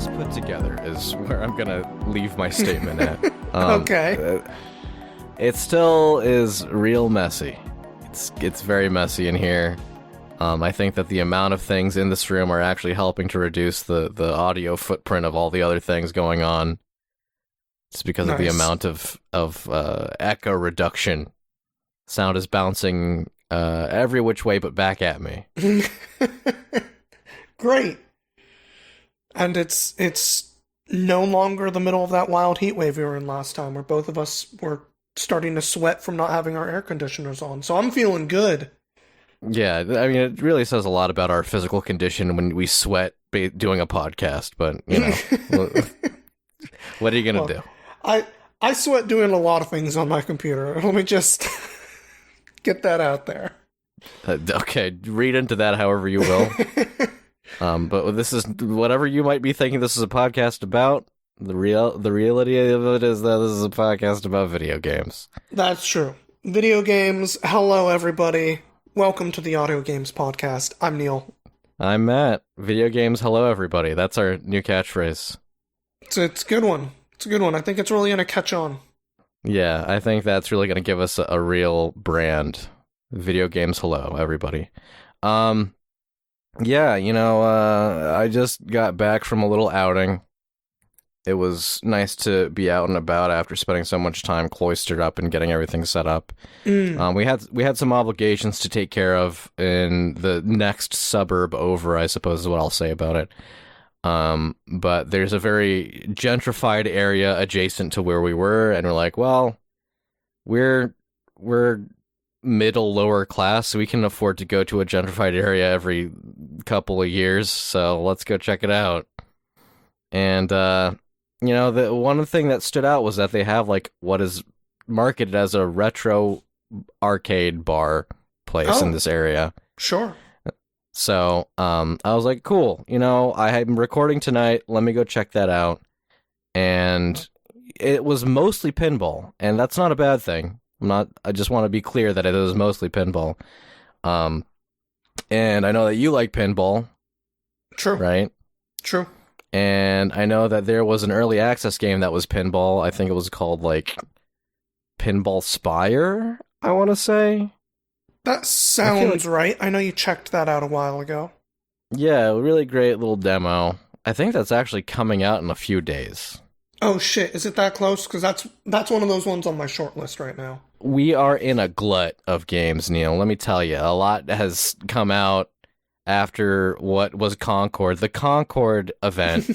best put together is where I'm gonna leave my statement at. Okay. It still is real messy. It's very messy in here. I think that the amount of things in this room are actually helping to reduce the audio footprint of all the other things going on. It's because of the amount of echo reduction. Sound is bouncing every which way but back at me. Great. And it's no longer the middle of that wild heat wave we were in last time, where both of us were starting to sweat from not having our air conditioners on. So I'm feeling good. Yeah, I mean, it really says a lot about our physical condition when we sweat doing a podcast, but, you know, what are you going to do? I sweat doing a lot of things on my computer. Let me just get that out there. Okay, read into that however you will. But this is, whatever you might be thinking this is a podcast about, the reality of it is that this is a podcast about video games. That's true. Video games. Hello, everybody. Welcome to the Audio Games Podcast. I'm Neil. I'm Matt. Video games, hello everybody. That's our new catchphrase. It's a good one. It's a good one. I think it's really going to catch on. Yeah, I think that's really going to give us a real brand. Video games, hello everybody. Yeah, you know, I just got back from a little outing. It was nice to be out and about after spending so much time cloistered up and getting everything set up. We had some obligations to take care of in the next suburb over, I suppose is what I'll say about it. But there's a very gentrified area adjacent to where we were, and we're like, well, we're middle lower class, so we can afford to go to a gentrified area every couple of years, so let's go check it out. And you know, the one thing that stood out was that they have like what is marketed as a retro arcade bar place in this area. Sure. So I was like, cool, you know, I'm recording tonight, let me go check that out. And it was mostly pinball, and that's not a bad thing. I just want to be clear that it is mostly pinball. And I know that you like pinball. True. Right? True. And I know that there was an early access game that was pinball. I think it was called, like, Pinball Spire, I want to say. That sounds right. I know you checked that out a while ago. Yeah, a really great little demo. I think that's actually coming out in a few days. Oh, shit. Is it that close? Because that's one of those ones on my short list right now. We are in a glut of games, Neil. Let me tell you, a lot has come out after what was Concord. The Concord event,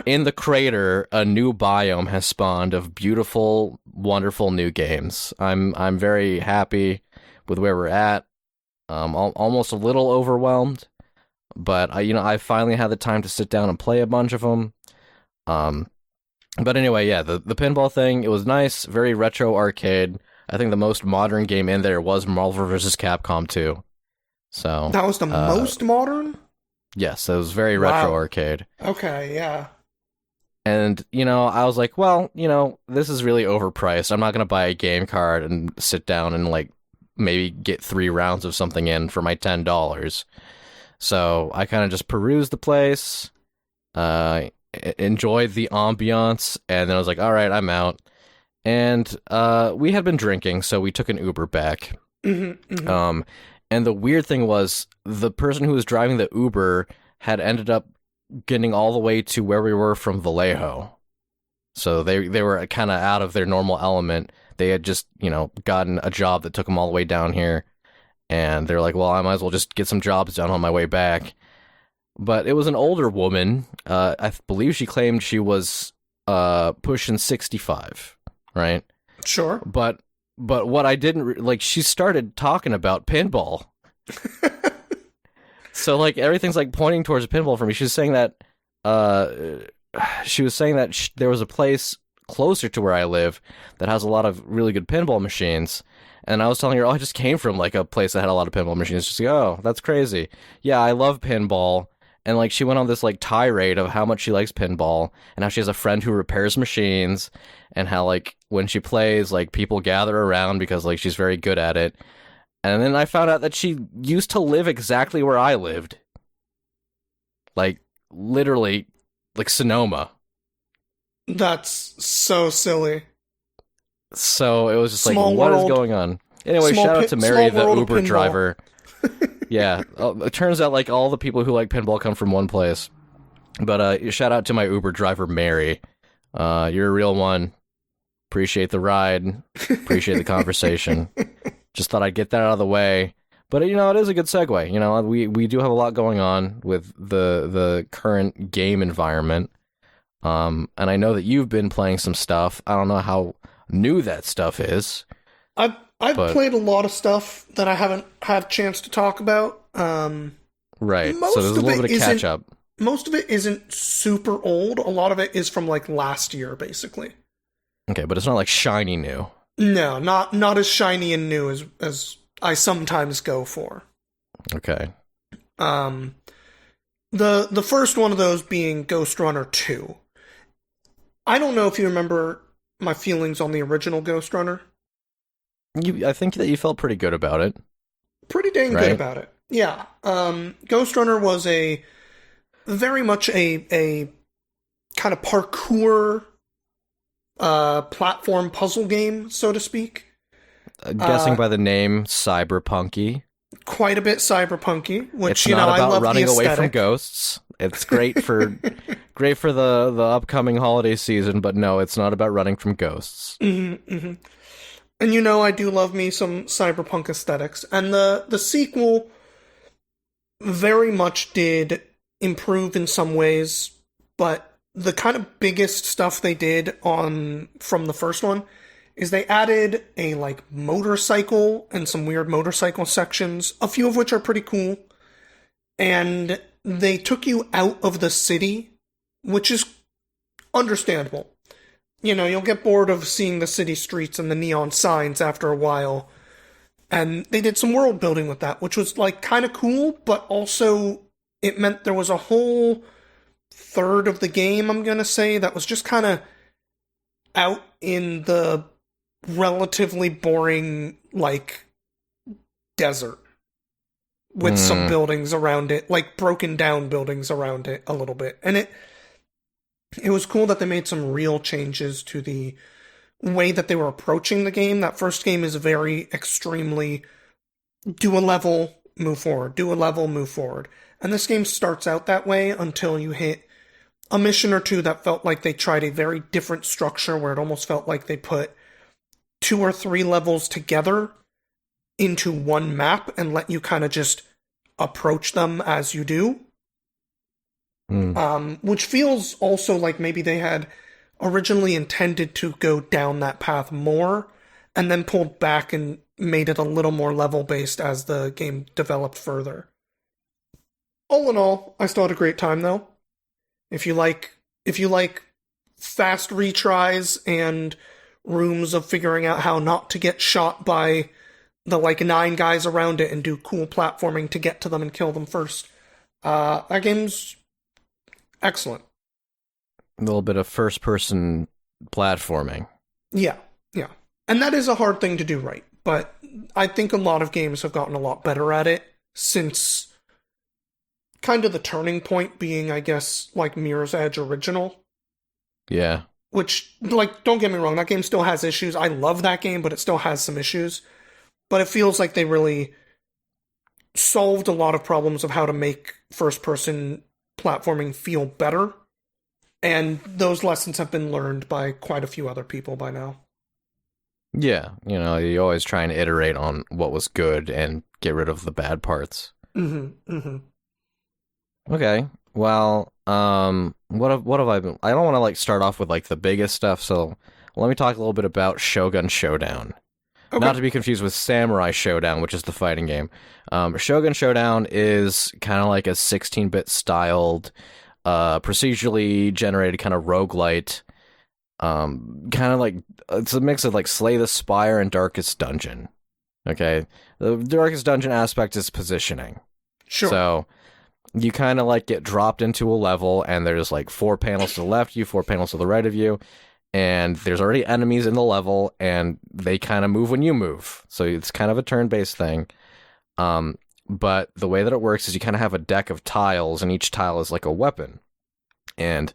in the crater, a new biome has spawned of beautiful, wonderful new games. I'm very happy with where we're at. Almost a little overwhelmed, but I finally had the time to sit down and play a bunch of them. But anyway, yeah, the pinball thing, it was nice, very retro arcade. I think the most modern game in there was Marvel vs. Capcom 2. So that was the most modern? Yes, it was very retro arcade. Okay, yeah. And, you know, I was like, well, you know, this is really overpriced. I'm not going to buy a game card and sit down and, like, maybe get 3 rounds of something in for my $10. So I kind of just perused the place, enjoyed the ambiance, and then I was like, all right, I'm out. And we had been drinking, so we took an Uber back. And the weird thing was, the person who was driving the Uber had ended up getting all the way to where we were from Vallejo. So they were kind of out of their normal element. They had just, you know, gotten a job that took them all the way down here. And they're like, well, I might as well just get some jobs done on my way back. But it was an older woman. I believe she claimed she was pushing 65, right? Sure. But what I didn't she started talking about pinball. So like everything's like pointing towards a pinball for me. She was saying that there was a place closer to where I live that has a lot of really good pinball machines. And I was telling her, I just came from like a place that had a lot of pinball machines. She's like, oh, that's crazy. Yeah, I love pinball. And like she went on this like tirade of how much she likes pinball and how she has a friend who repairs machines and how like when she plays, like people gather around because like she's very good at it. And then I found out that she used to live exactly where I lived. Like literally like Sonoma. That's so silly. So it was just like, Small what is world. going on? Anyway, shout out to Mary, the small world of Uber pinball. driver. Yeah, it turns out like all the people who like pinball come from one place. But shout out to my Uber driver, Mary. You're a real one. Appreciate the ride. Appreciate the conversation. Just thought I'd get that out of the way. But it is a good segue. We do have a lot going on with the current game environment. And I know that you've been playing some stuff. I don't know how new that stuff is. I've played a lot of stuff that I haven't had a chance to talk about. Right. So there's a little bit of catch up. Most of it isn't super old. A lot of it is from like last year, basically. Okay, but it's not like shiny new. No, not as shiny and new as I sometimes go for. Okay. The first one of those being Ghost Runner 2. I don't know if you remember my feelings on the original Ghost Runner. I think that you felt pretty good about it. Pretty dang good about it. Yeah. Ghost Runner was very much a kind of parkour platform puzzle game, so to speak. Guessing by the name, cyberpunky. Quite a bit cyberpunky, which it's not about I love running the aesthetic. away from ghosts. It's great for the upcoming holiday season, but no, it's not about running from ghosts. Mm-hmm, mm-hmm. And I do love me some cyberpunk aesthetics, and the sequel very much did improve in some ways, but the kind of biggest stuff they did from the first one is they added a like motorcycle and some weird motorcycle sections, a few of which are pretty cool, and they took you out of the city, which is understandable. You'll get bored of seeing the city streets and the neon signs after a while, and they did some world building with that, which was like kind of cool, but also it meant there was a whole third of the game, I'm gonna say, that was just kind of out in the relatively boring, like, desert with some buildings around it, like broken down buildings around it a little bit. And it was cool that they made some real changes to the way that they were approaching the game. That first game is very extremely do a level, move forward, do a level, move forward. And this game starts out that way until you hit a mission or two that felt like they tried a very different structure, where it almost felt like they put 2 or 3 levels together into one map and let you kind of just approach them as you do. Which feels also like maybe they had originally intended to go down that path more, and then pulled back and made it a little more level-based as the game developed further. All in all, I still had a great time, though. If you like fast retries and rooms of figuring out how not to get shot by the 9 guys around it and do cool platforming to get to them and kill them first, that game's excellent. A little bit of first-person platforming. Yeah. And that is a hard thing to do right, but I think a lot of games have gotten a lot better at it since kind of the turning point being, I guess, like Mirror's Edge Original. Yeah. Which, don't get me wrong, that game still has issues. I love that game, but it still has some issues. But it feels like they really solved a lot of problems of how to make first-person platforming feel better. And those lessons have been learned by quite a few other people by now. Yeah, you always try and iterate on what was good and get rid of the bad parts. Okay, well, what have I been... I don't want to, start off with, the biggest stuff, so let me talk a little bit about Shogun Showdown. Okay. Not to be confused with Samurai Showdown, which is the fighting game. Shogun Showdown is kind of like a 16-bit styled, procedurally generated kind of roguelite. Kind of like, it's a mix of Slay the Spire and Darkest Dungeon. Okay? The Darkest Dungeon aspect is positioning. Sure. So you kind of get dropped into a level, and there's 4 panels to the left of you, 4 panels to the right of you, and there's already enemies in the level, and they kind of move when you move. So it's kind of a turn-based thing. But the way that it works is you kind of have a deck of tiles, and each tile is like a weapon. And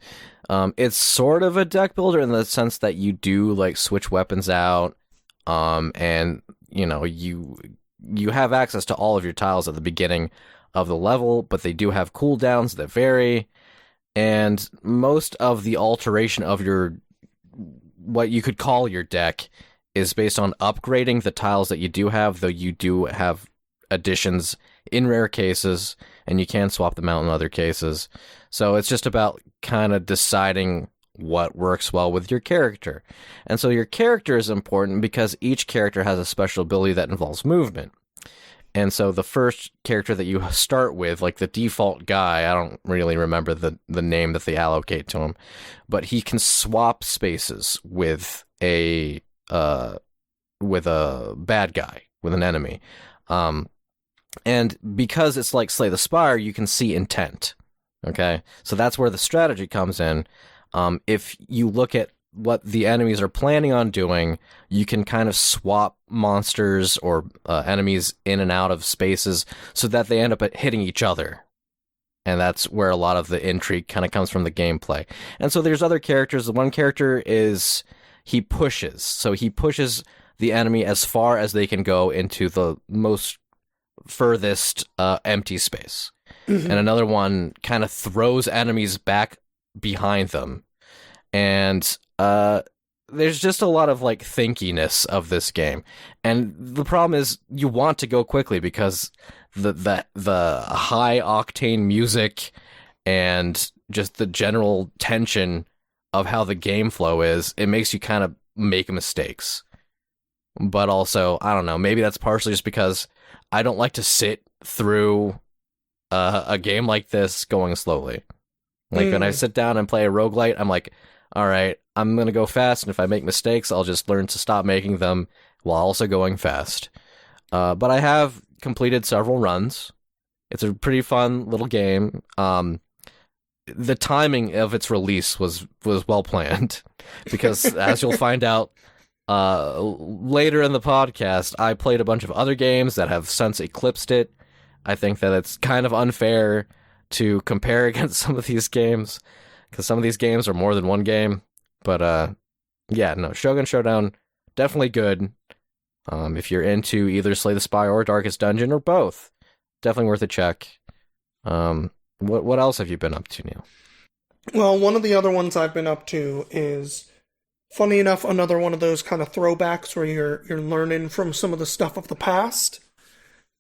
it's sort of a deck builder in the sense that you do like switch weapons out, and you have access to all of your tiles at the beginning of the level, but they do have cooldowns that vary, and most of the alteration of your what you could call your deck is based on upgrading the tiles that you do have, though you do have additions in rare cases, and you can swap them out in other cases. So it's just about kind of deciding what works well with your character. And so your character is important because each character has a special ability that involves movement. And so the first character that you start with, like the default guy, I don't really remember the name that they allocate to him, but he can swap spaces with a bad guy, with an enemy. And because it's like Slay the Spire, you can see intent. Okay, so that's where the strategy comes in. If you look at what the enemies are planning on doing, you can kind of swap monsters or enemies in and out of spaces so that they end up hitting each other. And that's where a lot of the intrigue kind of comes from the gameplay. And so there's other characters. The one character is he pushes. So he pushes the enemy as far as they can go into the most furthest empty space. Mm-hmm. And another one kind of throws enemies back behind them. And there's just a lot of like thinkiness of this game. And the problem is you want to go quickly because the high octane music and just the general tension of how the game flow is, it makes you kind of make mistakes. But also, I don't know, maybe that's partially just because I don't like to sit through a game like this going slowly. Like when I sit down and play a roguelite, I'm like, all right, I'm going to go fast, and if I make mistakes, I'll just learn to stop making them while also going fast. But I have completed several runs. It's a pretty fun little game. The timing of its release was well planned, because as you'll find out later in the podcast, I played a bunch of other games that have since eclipsed it. I think that it's kind of unfair to compare against some of these games, because some of these games are more than one game. But yeah, no, Shogun Showdown, definitely good. If you're into either Slay the Spire or Darkest Dungeon or both, definitely worth a check. What else have you been up to, Neil? Well, one of the other ones I've been up to is, funny enough, another one of those kind of throwbacks where you're learning from some of the stuff of the past.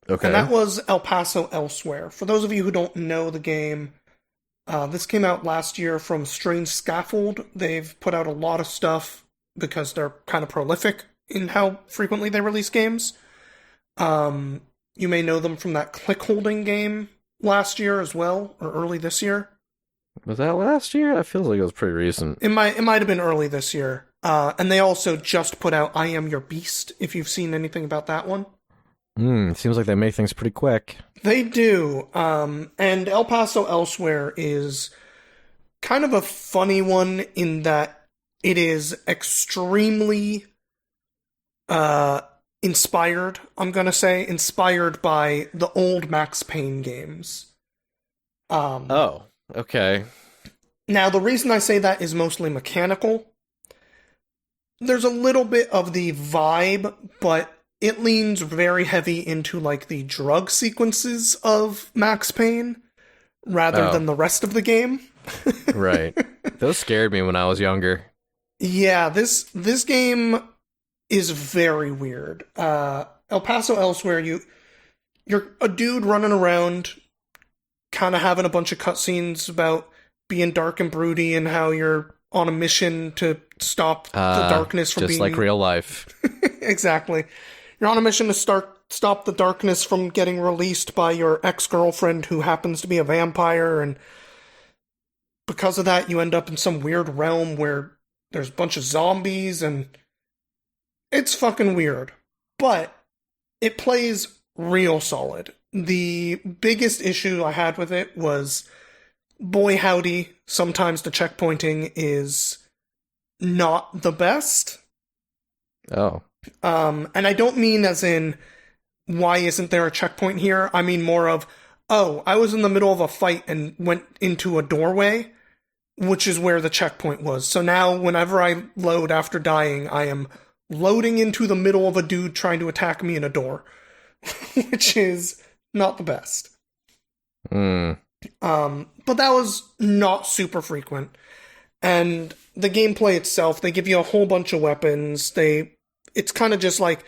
Okay. And that was El Paso Elsewhere. For those of you who don't know the game, this came out last year from Strange Scaffold. They've put out a lot of stuff because they're kind of prolific in how frequently they release games. You may know them from that click holding game last year as well, or early this year. Was that last year? That feels like it was pretty recent. It might have been early this year. And they also just put out I Am Your Beast, if you've seen anything about that one. It seems like they make things pretty quick. They do. And El Paso Elsewhere is kind of a funny one in that it is extremely inspired, I'm going to say, inspired by the old Max Payne games. Oh, okay. Now, the reason I say that is mostly mechanical. There's a little bit of the vibe, but it leans very heavy into like the drug sequences of Max Payne rather than the rest of the game. Right. Those scared me when I was younger. Yeah, this game is very weird. El Paso Elsewhere, you're a dude running around kind of having a bunch of cutscenes about being dark and broody and how you're on a mission to stop the darkness from just being... Just like real life. Exactly. You're on a mission to stop the darkness from getting released by your ex-girlfriend who happens to be a vampire, and because of that, you end up in some weird realm where there's a bunch of zombies, and it's fucking weird. But it plays real solid. The biggest issue I had with it was, boy howdy, sometimes the checkpointing is not the best. Oh. And I don't mean as in, why isn't there a checkpoint here? I mean more of, oh, I was in the middle of a fight and went into a doorway, which is where the checkpoint was. So now whenever I load after dying, I am loading into the middle of a dude trying to attack me in a door, which is not the best. But that was not super frequent. And the gameplay itself, they give you a whole bunch of weapons. It's kind of just like,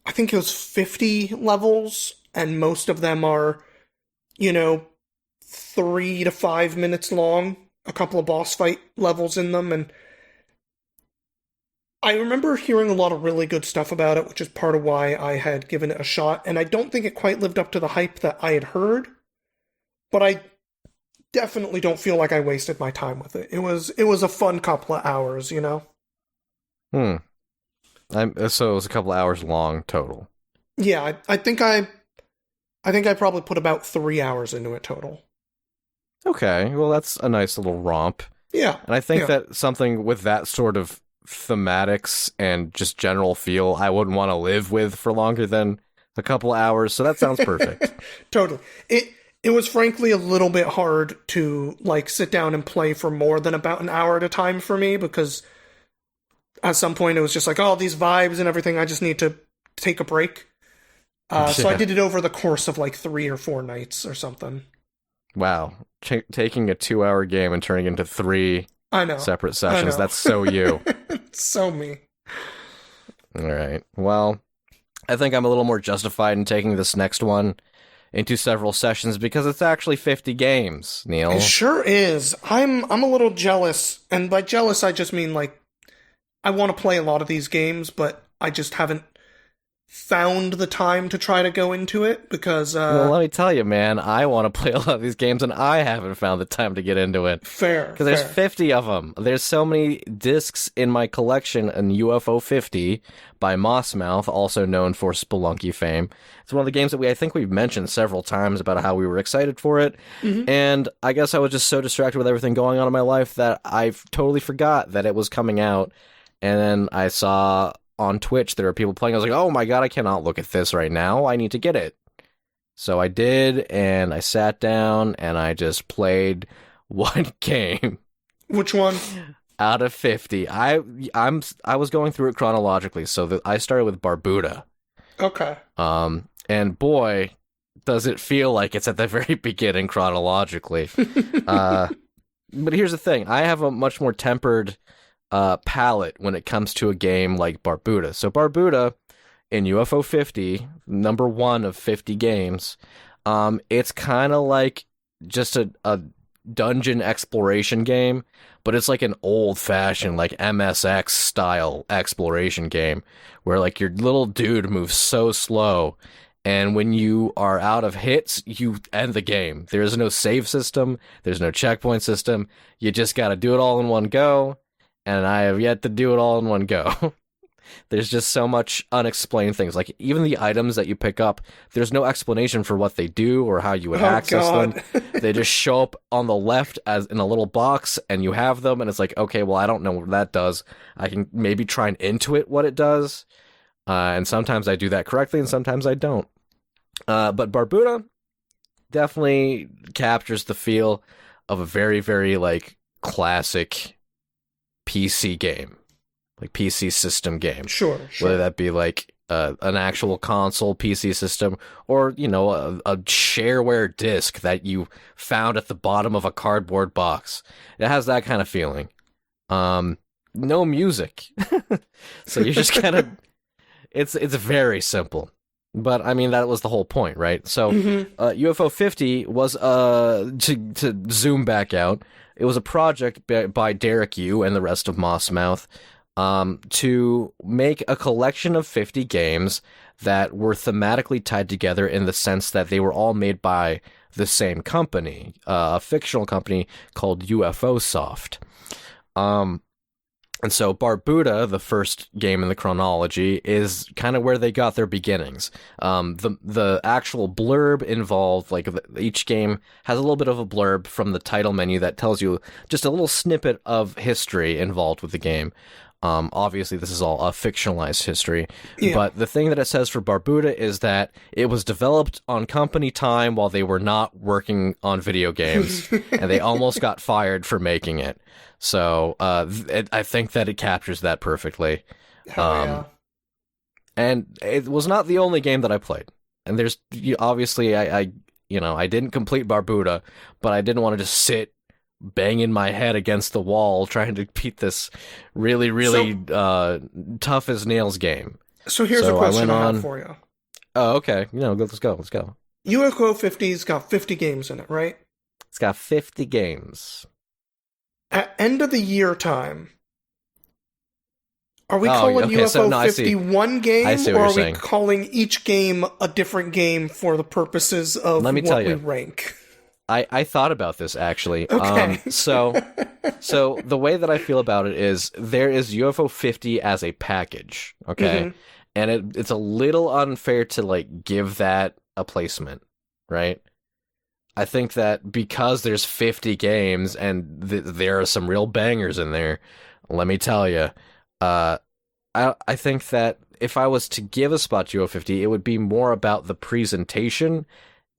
I think it was 50 levels, and most of them are, 3 to 5 minutes long, a couple of boss fight levels in them, and I remember hearing a lot of really good stuff about it, which is part of why I had given it a shot, and I don't think it quite lived up to the hype that I had heard, but I definitely don't feel like I wasted my time with it. It was a fun couple of hours, So it was a couple of hours long total. Yeah, I think I probably put about 3 hours into it total. Okay, well that's a nice little romp. Yeah. And I think that something with that sort of thematics and just general feel I wouldn't want to live with for longer than a couple of hours, so that sounds perfect. Totally. It was frankly a little bit hard to sit down and play for more than about an hour at a time for me, because at some point it was just like, oh, these vibes and everything, I just need to take a break. So I did it over the course of 3 or 4 nights or something. Wow. Taking a 2-hour game and turning it into 3 separate sessions, that's so you. So me. All right. Well, I think I'm a little more justified in taking this next one into several sessions because it's actually 50 games, Neil. It sure is. I'm a little jealous, and by jealous I just mean I want to play a lot of these games, but I just haven't found the time to try to go into it because well, let me tell you, man, I want to play a lot of these games and I haven't found the time to get into it. Fair. Because there's 50 of them. There's so many discs in my collection in UFO 50 by Mossmouth, also known for Spelunky fame. It's one of the games that I think we've mentioned several times about how we were excited for it. Mm-hmm. And I guess I was just so distracted with everything going on in my life that I totally forgot that it was coming out. And then I saw on Twitch there were people playing. I was like, oh my god, I cannot look at this right now. I need to get it. So I did, and I sat down, and I just played one game. Which one? Out of 50. I was going through it chronologically, so I started with Barbuda. Okay. And boy, does it feel like it's at the very beginning chronologically. But here's the thing. I have a much more tempered palette when it comes to a game like Barbuda. So Barbuda in UFO 50, number 1 of 50 games, it's kind of like just a dungeon exploration game, but it's like an old-fashioned MSX style exploration game where your little dude moves so slow, and when you are out of hits, you end the game. There's no save system, there's no checkpoint system, you just gotta do it all in one go. And I have yet to do it all in one go. There's just so much unexplained things. Even the items that you pick up, there's no explanation for what they do or how you would access them. They just show up on the left as in a little box, and you have them, and it's like, okay, well, I don't know what that does. I can maybe try and intuit what it does. And sometimes I do that correctly, and sometimes I don't. But Barbuda definitely captures the feel of a very, very, classic PC game, PC system game. Sure. Whether that be an actual console PC system or, a shareware disc that you found at the bottom of a cardboard box. It has that kind of feeling. No music. So you're just kind of, it's very simple. But I mean, that was the whole point, right? So UFO 50 was, to zoom back out, it was a project by Derek Yu and the rest of Mossmouth to make a collection of 50 games that were thematically tied together in the sense that they were all made by the same company, a fictional company called UFO Soft. And so Barbuda, the first game in the chronology, is kind of where they got their beginnings. The actual blurb involved, each game has a little bit of a blurb from the title menu that tells you just a little snippet of history involved with the game. Obviously, this is all a fictionalized history, Yeah. but the thing that it says for Barbuda is that it was developed on company time while they were not working on video games, and they almost got fired for making it. So I think that it captures that perfectly. Hell yeah. And it was not the only game that I played. And there's obviously I didn't complete Barbuda, but I didn't want to just sit banging my head against the wall trying to beat this really tough as nails game. So here's a question I have for you. Oh, okay. Let's go. UFO 50's got 50 games in it, right? It's got 50 games. At end of the year time, are we calling UFO 50 one game, or are we calling each game a different game for the purposes of what we rank? I thought about this, actually. Okay. So the way that I feel about it is there is UFO 50 as a package, okay? Mm-hmm. And it's a little unfair to, like, give that a placement, right? I think that because there's 50 games and there are some real bangers in there, let me tell you, I think that if I was to give a spot to UFO 50, it would be more about the presentation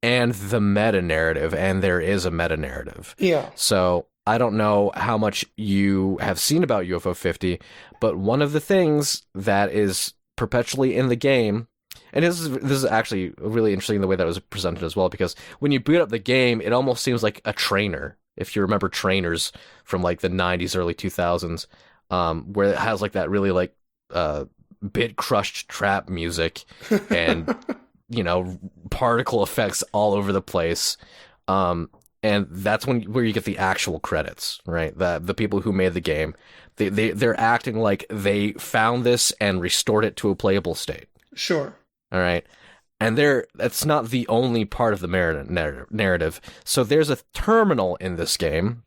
and the meta-narrative, and there is a meta-narrative. Yeah. So I don't know how much you have seen about UFO 50, but one of the things that is perpetually in the game, and this is actually really interesting the way that it was presented as well, because when you boot up the game, it almost seems like a trainer, if you remember trainers from like the 90s, early 2000s, where it has like that really like bit crushed trap music and particle effects all over the place, and that's where you get the actual credits, right? The people who made the game, they're acting like they found this and restored it to a playable state. Sure. All right. And that's not the only part of the narrative. So there's a terminal in this game.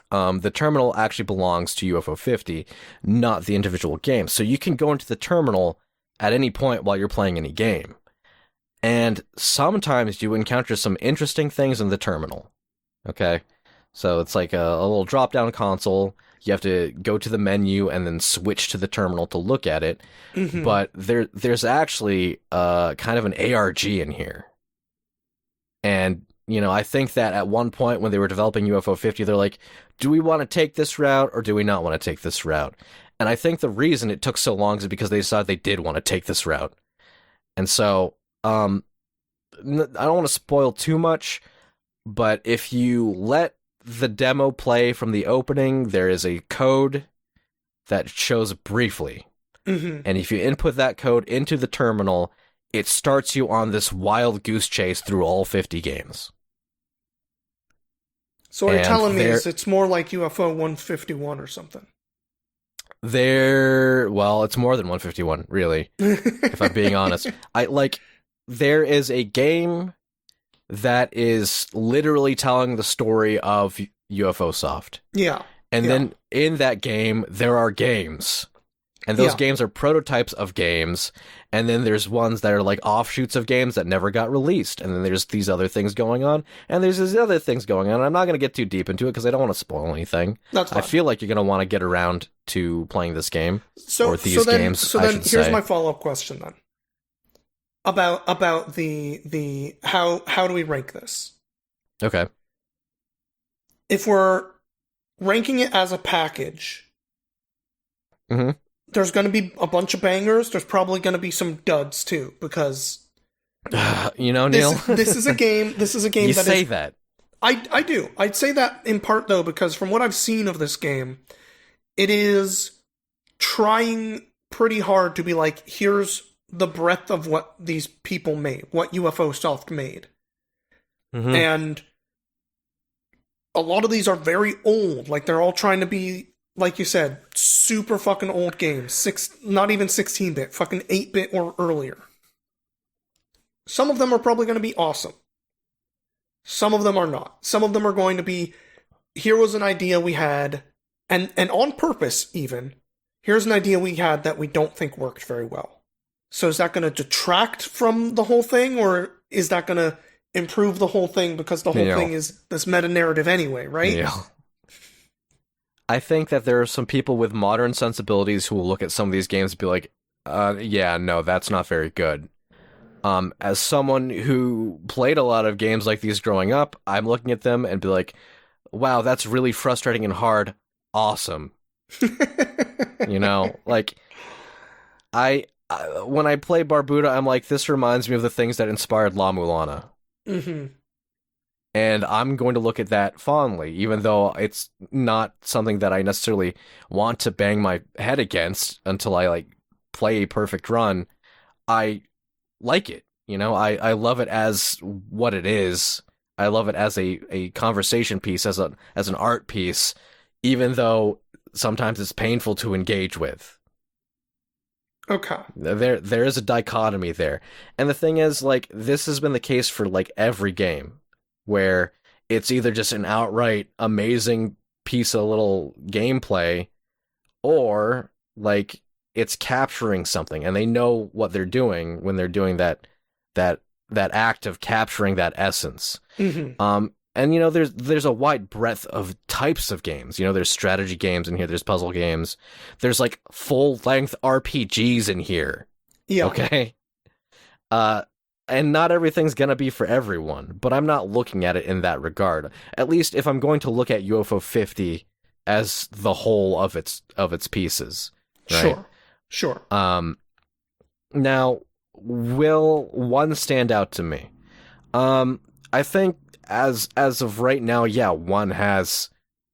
The terminal actually belongs to UFO 50, not the individual game. So you can go into the terminal at any point while you're playing any game. And sometimes you encounter some interesting things in the terminal. Okay? So it's like a little drop-down console. You have to go to the menu and then switch to the terminal to look at it. Mm-hmm. But there's actually kind of an ARG in here. And, I think that at one point when they were developing UFO 50, they're like, do we want to take this route or do we not want to take this route? And I think the reason it took so long is because they decided they did want to take this route. And so, I don't want to spoil too much, but if you let the demo play from the opening, there is a code that shows briefly. Mm-hmm. And if you input that code into the terminal, it starts you on this wild goose chase through all 50 games. So what you're telling me is it's more like UFO 151 or something. Well, it's more than 151, really, if I'm being honest. There is a game that is literally telling the story of UFO Soft. Yeah. And then in that game, there are games. And those games are prototypes of games. And then there's ones that are like offshoots of games that never got released. And then there's these other things going on. And there's these other things going on. I'm not going to get too deep into it because I don't want to spoil anything. That's fine. I feel like you're going to want to get around to playing this game. Or these games, So then here's my follow-up question then. About the how do we rank this? Okay. If we're ranking it as a package, mm-hmm. There's going to be a bunch of bangers. There's probably going to be some duds too, because Neil, this is a game. This is a game. You say that. I do. I'd say that in part though, because from what I've seen of this game, it is trying pretty hard to be like, here's the breadth of what these people made, what UFO Soft made. Mm-hmm. And a lot of these are very old. Like, they're all trying to be, like you said, super fucking old games. Not even 16-bit, fucking 8-bit or earlier. Some of them are probably going to be awesome. Some of them are not. Some of them are going to be, here was an idea we had, and on purpose even, here's an idea we had that we don't think worked very well. So is that going to detract from the whole thing, or is that going to improve the whole thing because the whole thing is this meta-narrative anyway, right? Yeah. I think that there are some people with modern sensibilities who will look at some of these games and be like, yeah, no, that's not very good. As someone who played a lot of games like these growing up, I'm looking at them and be like, wow, that's really frustrating and hard. Awesome. You know, like, when I play Barbuda, I'm like, this reminds me of the things that inspired La Mulana. Mm-hmm. And I'm going to look at that fondly, even though it's not something that I necessarily want to bang my head against until I, like, play a perfect run. I like it. You know, I love it as what it is. I love it as a conversation piece, as an art piece, even though sometimes it's painful to engage with. Okay. There is a dichotomy there. And the thing is, like, this has been the case for, like, every game, where it's either just an outright amazing piece of little gameplay, or, like, it's capturing something, and they know what they're doing when they're doing that act of capturing that essence. Mm-hmm. And you know, there's a wide breadth of types of games. You know, there's strategy games in here, there's puzzle games, there's like full length RPGs in here. Yeah. Okay. And not everything's gonna be for everyone, but I'm not looking at it in that regard. At least if I'm going to look at UFO 50 as the whole of its pieces. Right? Sure. Now, will one stand out to me? I think as of right now, yeah, one has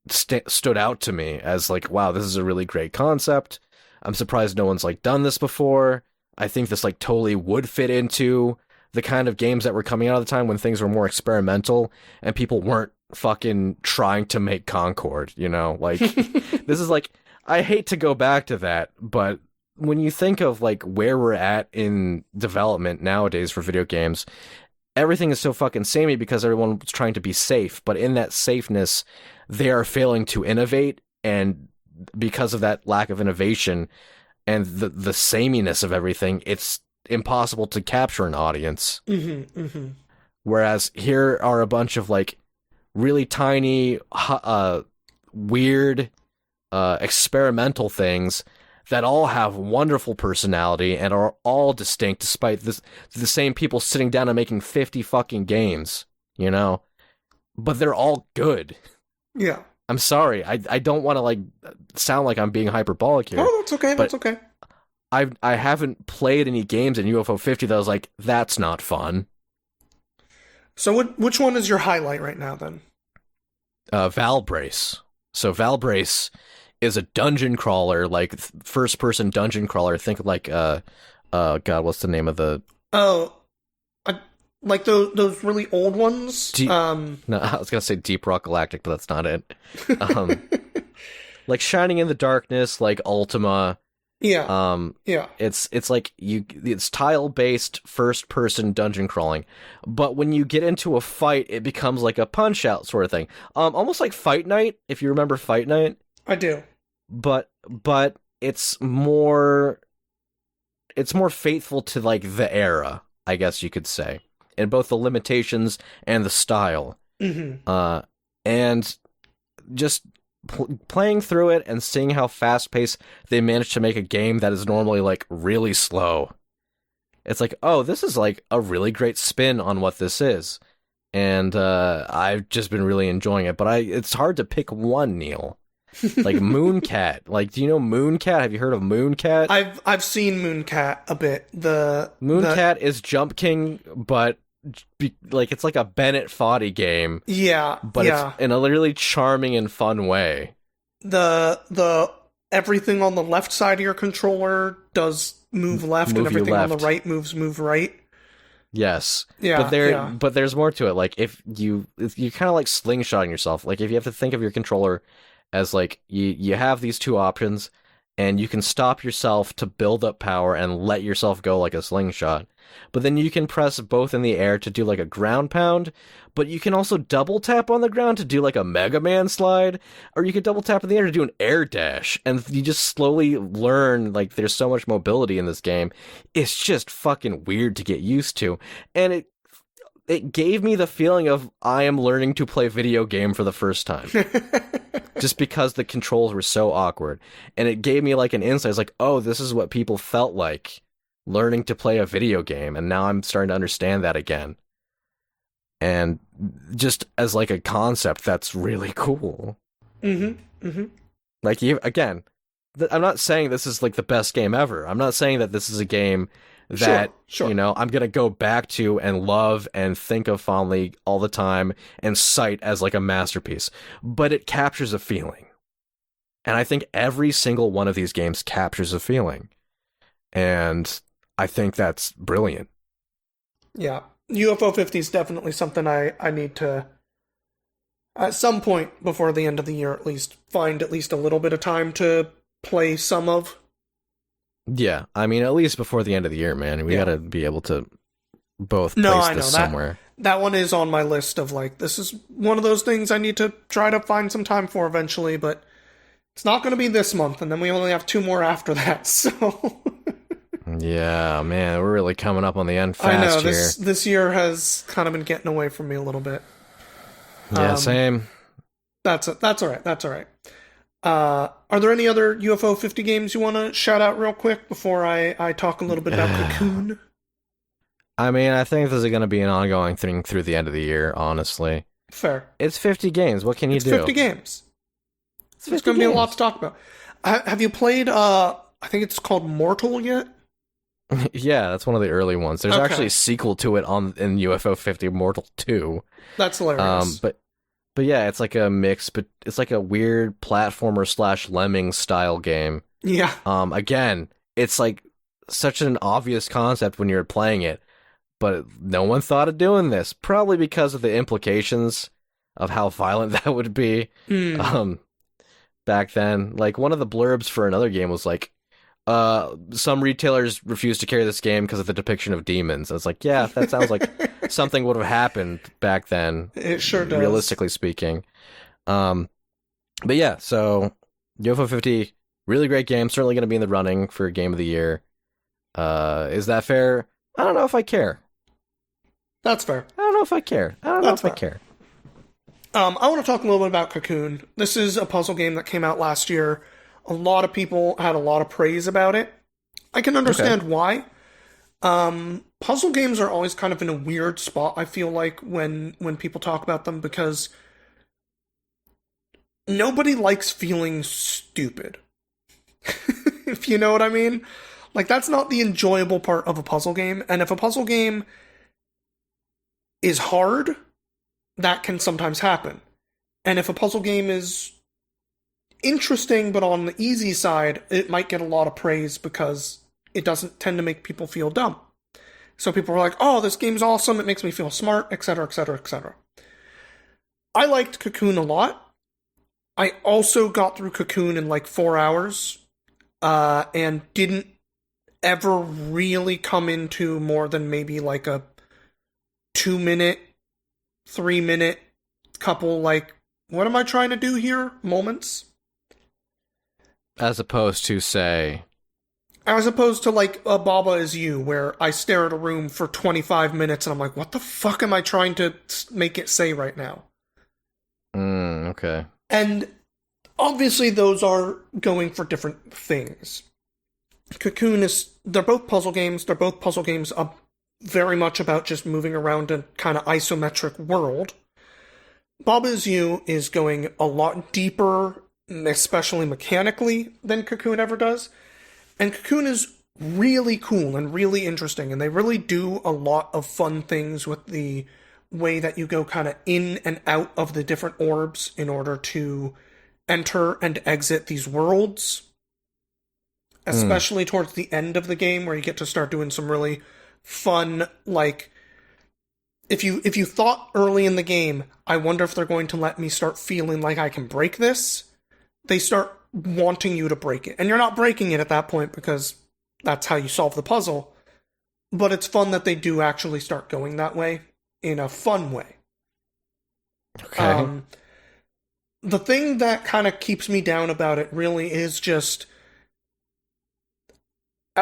stood out to me as like, wow, this is a really great concept. I'm surprised no one's like done this before. I think this like totally would fit into the kind of games that were coming out at the time when things were more experimental and people weren't fucking trying to make Concord, you know? Like, this is like, I hate to go back to that, but when you think of like where we're at in development nowadays for video games, everything is so fucking samey because everyone's trying to be safe, but in that safeness, they are failing to innovate, and because of that lack of innovation and the sameness of everything, it's impossible to capture an audience. Mm-hmm. Mm-hmm. Whereas here are a bunch of like really tiny, weird, experimental things that all have wonderful personality and are all distinct despite the same people sitting down and making 50 fucking games, you know? But they're all good. Yeah. I'm sorry. I don't want to like sound like I'm being hyperbolic here. Oh, that's okay. That's okay. I haven't played any games in UFO 50 that I was like, that's not fun. So which one is your highlight right now then? Valbrace. So Valbrace is a dungeon crawler, like first person dungeon crawler. Think like God, what's the name of the like those really old ones? No, I was gonna say Deep Rock Galactic, but that's not it. Like Shining in the Darkness, like Ultima. Yeah. Yeah. It's like it's tile based first person dungeon crawling, but when you get into a fight, it becomes like a punch out sort of thing. Almost like Fight Night, if you remember Fight Night. I do. But it's more faithful to like the era, I guess you could say, in both the limitations and the style. Mm-hmm. And just playing through it and seeing how fast paced they managed to make a game that is normally like really slow. It's like, oh, this is like a really great spin on what this is, and I've just been really enjoying it. But it's hard to pick one, Neil. Like Mooncat. Like, do you know Mooncat? Have you heard of Mooncat? I've seen Mooncat a bit. Mooncat is Jump King, but like it's like a Bennett Foddy game. Yeah, but it's in a really charming and fun way. The everything on the left side of your controller does move left, and everything on the right move right. Yes. Yeah. But there's more to it. Like if you kind of like slingshotting yourself. Like if you have to think of your controller as like you have these two options, and you can stop yourself to build up power and let yourself go like a slingshot. But then you can press both in the air to do like a ground pound, but you can also double tap on the ground to do like a Mega Man slide, or you could double tap in the air to do an air dash, and you just slowly learn like there's so much mobility in this game. It's just fucking weird to get used to, and it it gave me the feeling of I am learning to play video game for the first time. Just because the controls were so awkward. And it gave me like an insight. It's like, oh, this is what people felt like learning to play a video game. And now I'm starting to understand that again. And just as like a concept, that's really cool. Mm-hmm. Mm-hmm. Like, again, I'm not saying this is like the best game ever. I'm not saying that this is a game that, sure. you know, I'm going to go back to and love and think of fondly all the time and cite as like a masterpiece. But it captures a feeling. And I think every single one of these games captures a feeling. And I think that's brilliant. Yeah. UFO 50 is definitely something I need to, at some point before the end of the year at least, find at least a little bit of time to play some of. Yeah, I mean, at least before the end of the year, man. We gotta be able to both place this somewhere. That one is on my list of, like, this is one of those things I need to try to find some time for eventually, but it's not going to be this month, and then we only have 2 more after that, so... Yeah, man, we're really coming up on the end fast I know, here. This year has kind of been getting away from me a little bit. Yeah, same. That's all right. Are there any other UFO 50 games you want to shout out real quick before I talk a little bit about Cocoon? I mean, I think this is going to be an ongoing thing through the end of the year, honestly. Fair. It's 50 games. What can you do? 50 games. There's going to be a lot to talk about. Have you played, I think it's called Mortal yet? Yeah, that's one of the early ones. There's actually a sequel to it in UFO 50, Mortal 2. That's hilarious. But yeah, it's like a mix, but it's like a weird platformer / lemming style game. Yeah. Again, it's like such an obvious concept when you're playing it, but no one thought of doing this, probably because of the implications of how violent that would be. Back then, like one of the blurbs for another game was like, some retailers refuse to carry this game because of the depiction of demons. I was like, yeah, that sounds like something would have happened back then. It sure does. Realistically speaking. But yeah, so UFO 50, really great game. Certainly going to be in the running for Game of the Year. Is that fair? I don't know if I care. That's fair. I don't know if I care. I care. I want to talk a little bit about Cocoon. This is a puzzle game that came out last year. A lot of people had a lot of praise about it. I can understand why. Puzzle games are always kind of in a weird spot, I feel like, when people talk about them, because nobody likes feeling stupid. If you know what I mean. Like, that's not the enjoyable part of a puzzle game. And if a puzzle game is hard, that can sometimes happen. And if a puzzle game is interesting, but on the easy side, it might get a lot of praise because it doesn't tend to make people feel dumb. So people are like, oh, this game's awesome, it makes me feel smart, etc., etc., etc. I liked Cocoon a lot. I also got through Cocoon in like 4 hours, and didn't ever really come into more than maybe like a 2-minute, 3-minute couple, like, what am I trying to do here? Moments. As opposed to, say... As opposed to, like, a Baba Is You, where I stare at a room for 25 minutes and I'm like, what the fuck am I trying to make it say right now? Okay. And obviously those are going for different things. Cocoon is... They're both puzzle games. They're both puzzle games very much about just moving around a kind of isometric world. Baba Is You is going a lot deeper, especially mechanically, than Cocoon ever does. And Cocoon is really cool and really interesting, and they really do a lot of fun things with the way that you go kind of in and out of the different orbs in order to enter and exit these worlds. Especially towards the end of the game, where you get to start doing some really fun, like... If you thought early in the game, I wonder if they're going to let me start feeling like I can break this, they start wanting you to break it. And you're not breaking it at that point because that's how you solve the puzzle. But it's fun that they do actually start going that way in a fun way. Okay. The thing that kind of keeps me down about it really is just...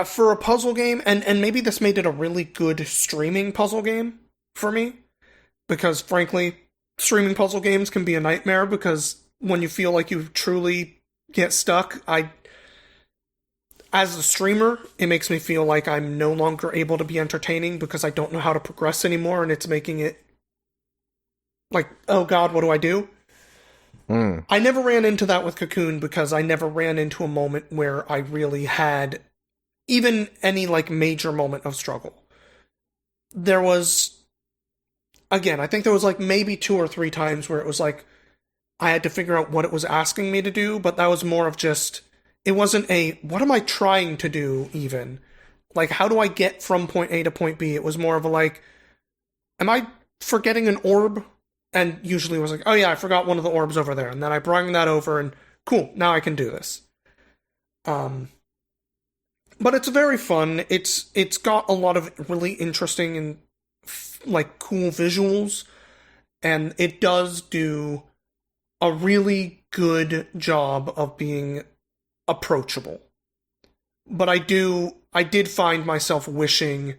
for a puzzle game, and maybe this made it a really good streaming puzzle game for me, because frankly, streaming puzzle games can be a nightmare because when you feel like you truly get stuck, as a streamer, it makes me feel like I'm no longer able to be entertaining because I don't know how to progress anymore, and it's making it like, oh god, what do I do? I never ran into that with Cocoon because I never ran into a moment where I really had even any like major moment of struggle. There was, again, I think there was like maybe 2 or 3 times where it was like I had to figure out what it was asking me to do, but that was more of just, it wasn't a, what am I trying to do even? Like, how do I get from point A to point B? It was more of a like, am I forgetting an orb? And usually it was like, oh yeah, I forgot one of the orbs over there. And then I bring that over and cool, now I can do this. But it's very fun. It's got a lot of really interesting and like cool visuals. And it does do a really good job of being approachable. But I did find myself wishing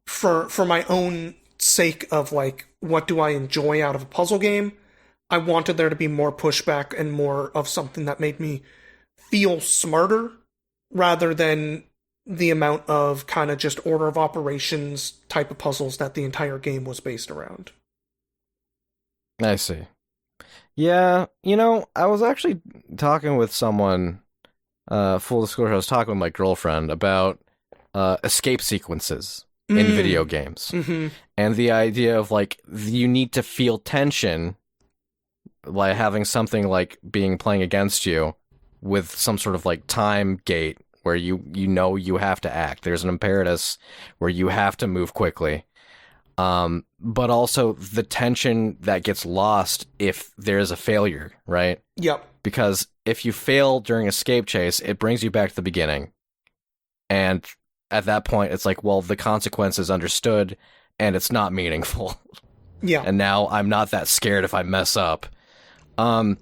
for my own sake of like, what do I enjoy out of a puzzle game? I wanted there to be more pushback and more of something that made me feel smarter rather than the amount of kind of just order of operations type of puzzles that the entire game was based around. I see. Yeah, I was actually talking with someone, full disclosure, I was talking with my girlfriend about escape sequences in video games. Mm-hmm. And the idea of, like, you need to feel tension by having something, like, playing against you with some sort of, like, time gate where you you have to act. There's an imperatus where you have to move quickly. But also the tension that gets lost if there's a failure, right? Yep. Because if you fail during escape chase, it brings you back to the beginning. And at that point, it's like, well, the consequence is understood, and it's not meaningful. Yeah. And now I'm not that scared if I mess up. A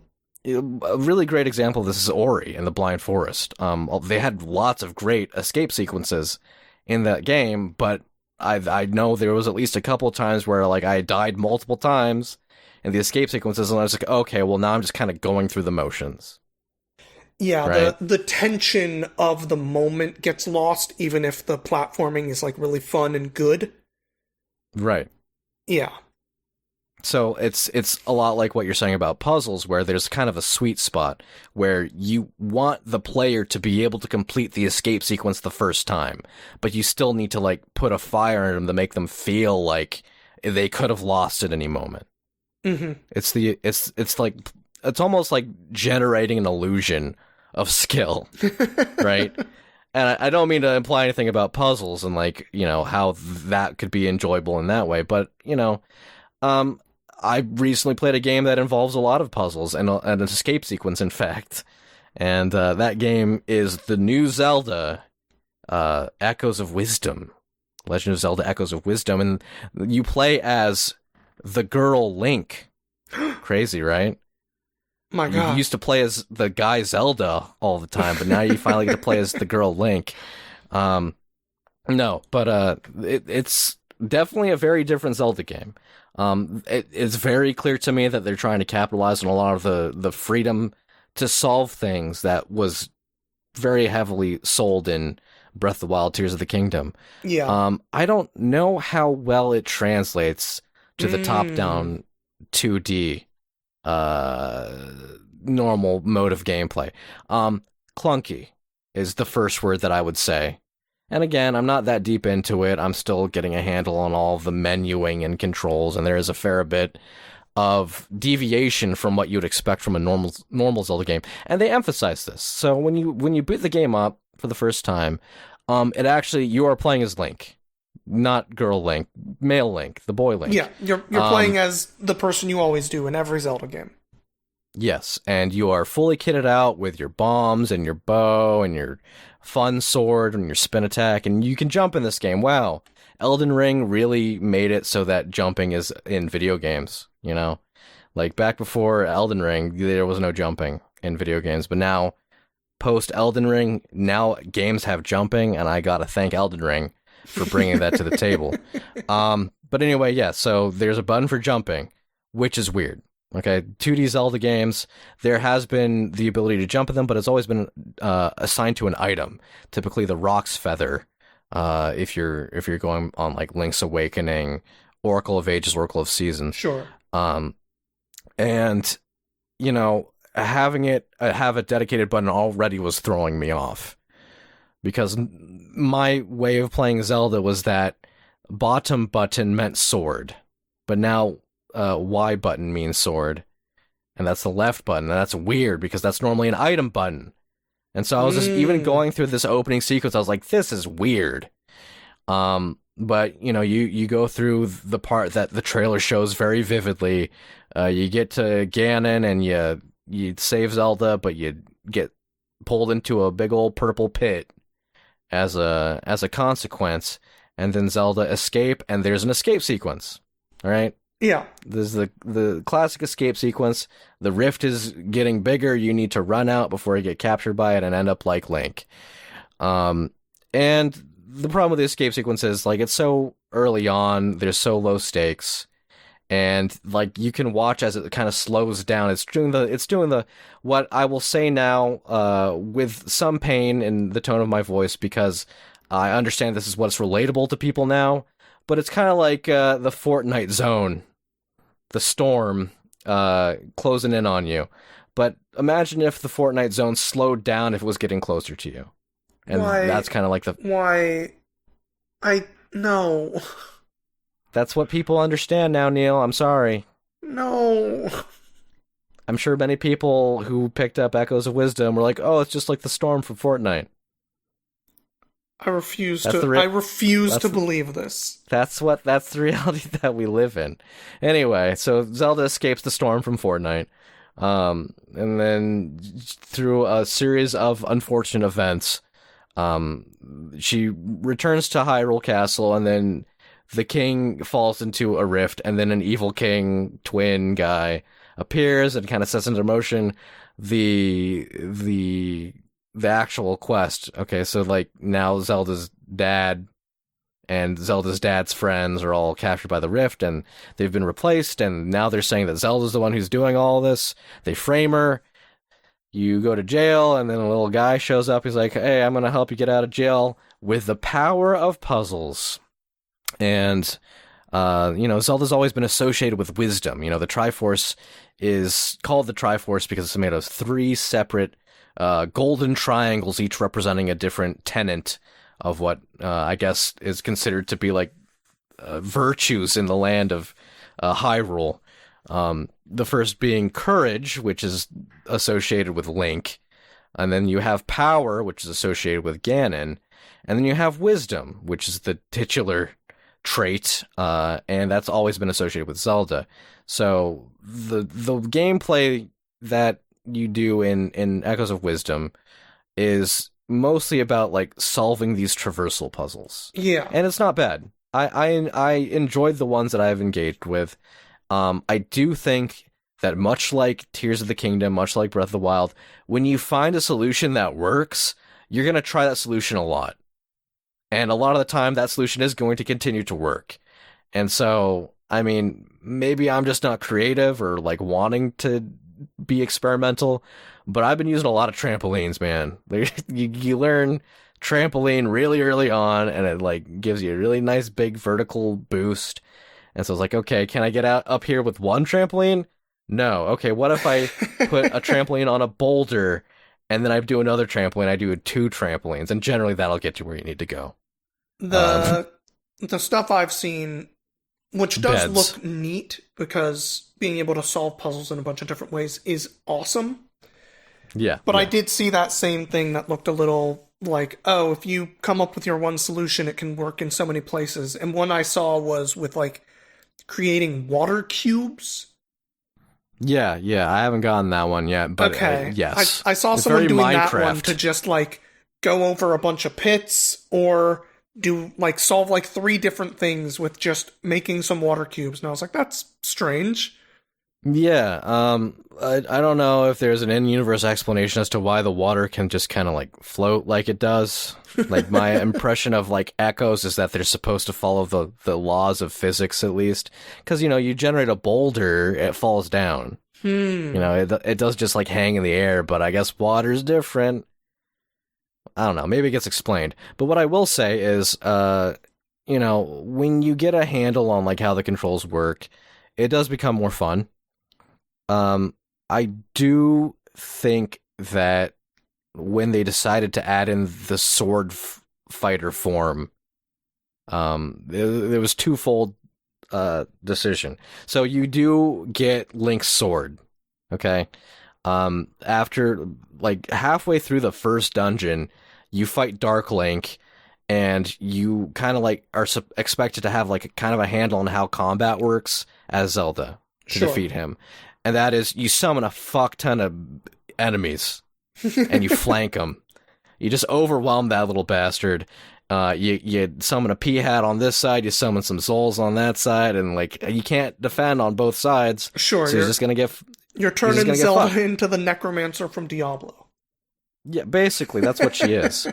really great example of this is Ori and the Blind Forest. They had lots of great escape sequences in that game, but I know there was at least a couple of times where like I died multiple times in the escape sequences, and I was like, okay, well now I'm just kind of going through the motions. Yeah, right? the tension of the moment gets lost, even if the platforming is like really fun and good. Right. Yeah. So it's a lot like what you're saying about puzzles, where there's kind of a sweet spot where you want the player to be able to complete the escape sequence the first time, but you still need to like put a fire in them to make them feel like they could have lost at any moment. Mm-hmm. It's almost like generating an illusion of skill, right? And I don't mean to imply anything about puzzles and like, how that could be enjoyable in that way, but I recently played a game that involves a lot of puzzles and an escape sequence, in fact. And that game is the new Zelda, Echoes of Wisdom. Legend of Zelda Echoes of Wisdom. And you play as the girl Link. Crazy, right? My God. You used to play as the guy Zelda all the time, but now you finally get to play as the girl Link. No, but it's definitely a very different Zelda game. It's very clear to me that they're trying to capitalize on a lot of the freedom to solve things that was very heavily sold in Breath of the Wild, Tears of the Kingdom. Yeah. I don't know how well it translates to the top-down 2D normal mode of gameplay. Clunky is the first word that I would say. And again, I'm not that deep into it. I'm still getting a handle on all the menuing and controls, and there is a fair bit of deviation from what you'd expect from a normal Zelda game. And they emphasize this. So when you boot the game up for the first time, it actually, you are playing as Link. Not girl Link, male Link, the boy Link. Yeah, you're playing as the person you always do in every Zelda game. Yes, and you are fully kitted out with your bombs and your bow and your fun sword and your spin attack, and you can jump in this game. Wow. Elden Ring really made it so that jumping is in video games, Like, back before Elden Ring, there was no jumping in video games, but now, post Elden Ring, now games have jumping, and I gotta thank Elden Ring for bringing that to the table. But anyway, yeah, so there's a button for jumping, which is weird. Okay, 2D Zelda games, there has been the ability to jump in them, but it's always been assigned to an item, typically the Rock's Feather, if you're going on like Link's Awakening, Oracle of Ages, Oracle of Seasons. Sure. And, you know, having it have a dedicated button already was throwing me off. Because my way of playing Zelda was that bottom button meant sword, but now Y button means sword, and that's the left button, and that's weird because that's normally an item button. And so I was just even going through this opening sequence, I was like, this is weird. But you know, you go through the part that the trailer shows very vividly. You get to Ganon and you save Zelda, but you get pulled into a big old purple pit as a consequence, and then Zelda escape, and there's an escape sequence. All right? Yeah. There's the classic escape sequence. The rift is getting bigger. You need to run out before you get captured by it and end up like Link. And the problem with the escape sequence is, like, it's so early on, there's so low stakes, and like you can watch as it kind of slows down. It's doing the what I will say now with some pain in the tone of my voice, because I understand this is what's relatable to people now, but it's kind of like the Fortnite zone, the storm closing in on you. But imagine if the Fortnite zone slowed down if it was getting closer to you. And that's kind of like the... Why? No. That's what people understand now, Neil. I'm sorry. No. I'm sure many people who picked up Echoes of Wisdom were like, oh, it's just like the storm from Fortnite. I refuse to believe this. That's the reality that we live in. Anyway, so Zelda escapes the storm from Fortnite. And then through a series of unfortunate events, she returns to Hyrule Castle, and then the king falls into a rift, and then an evil king twin guy appears and kind of sets into motion the actual quest. Okay, so like now Zelda's dad and Zelda's dad's friends are all captured by the rift, and they've been replaced, and now they're saying that Zelda's the one who's doing all this. They frame her. You go to jail, and then a little guy shows up. He's like, hey, I'm going to help you get out of jail with the power of puzzles. And, you know, Zelda's always been associated with wisdom. You know, the Triforce is called the Triforce because it's made of 3 separate golden triangles, each representing a different tenet of what I guess is considered to be like virtues in the land of Hyrule. The first being courage, which is associated with Link, and then you have power, which is associated with Ganon, and then you have wisdom, which is the titular trait, and that's always been associated with Zelda. So the gameplay that you do in Echoes of Wisdom is mostly about like solving these traversal puzzles. Yeah, and it's not bad. I enjoyed the ones that I've engaged with. I do think that much like Tears of the Kingdom, much like Breath of the Wild, when you find a solution that works, you're going to try that solution a lot. And a lot of the time, that solution is going to continue to work. And so, I mean, maybe I'm just not creative or like wanting to be experimental, but I've been using a lot of trampolines, man. You learn trampoline really early on, and it like gives you a really nice big vertical boost. And so I was like, okay, can I get out up here with one trampoline? No. Okay, what if I put a trampoline on a boulder, and then I do another trampoline, I do 2 trampolines, and generally that'll get you where you need to go. The stuff I've seen, which does beds. look neat, because being able to solve puzzles in a bunch of different ways is awesome. Yeah. But yeah. I did see that same thing that looked a little like, oh, if you come up with your one solution, it can work in so many places. And one I saw was with like creating water cubes. Yeah, I haven't gotten that one yet, but okay. Yes. I saw it's someone doing Minecraft. that one to just like go over a bunch of pits or do like solve like 3 different things with just making some water cubes. And I was like, that's strange. Yeah, I don't know if there's an in-universe explanation as to why the water can just kind of like float like it does. Like my impression of like echoes is that they're supposed to follow the laws of physics at least, because you generate a boulder, it falls down. Hmm. It does just like hang in the air, but I guess water's different. I don't know, maybe it gets explained. But what I will say is, when you get a handle on like how the controls work, it does become more fun. Um, I do think that when they decided to add in the sword fighter form, there was twofold decision. So you do get Link's sword, okay? After like halfway through the first dungeon, you fight Dark Link, and you kind of like are expected to have like a kind of a handle on how combat works as Zelda to Sure. defeat him. And that is, you summon a fuck ton of enemies and you flank them. You just overwhelm that little bastard. You summon a P-hat on this side, you summon some Souls on that side, and like you can't defend on both sides. Sure. So you're just gonna get You're turning Zelda into the necromancer from Diablo. Yeah, basically that's what she is.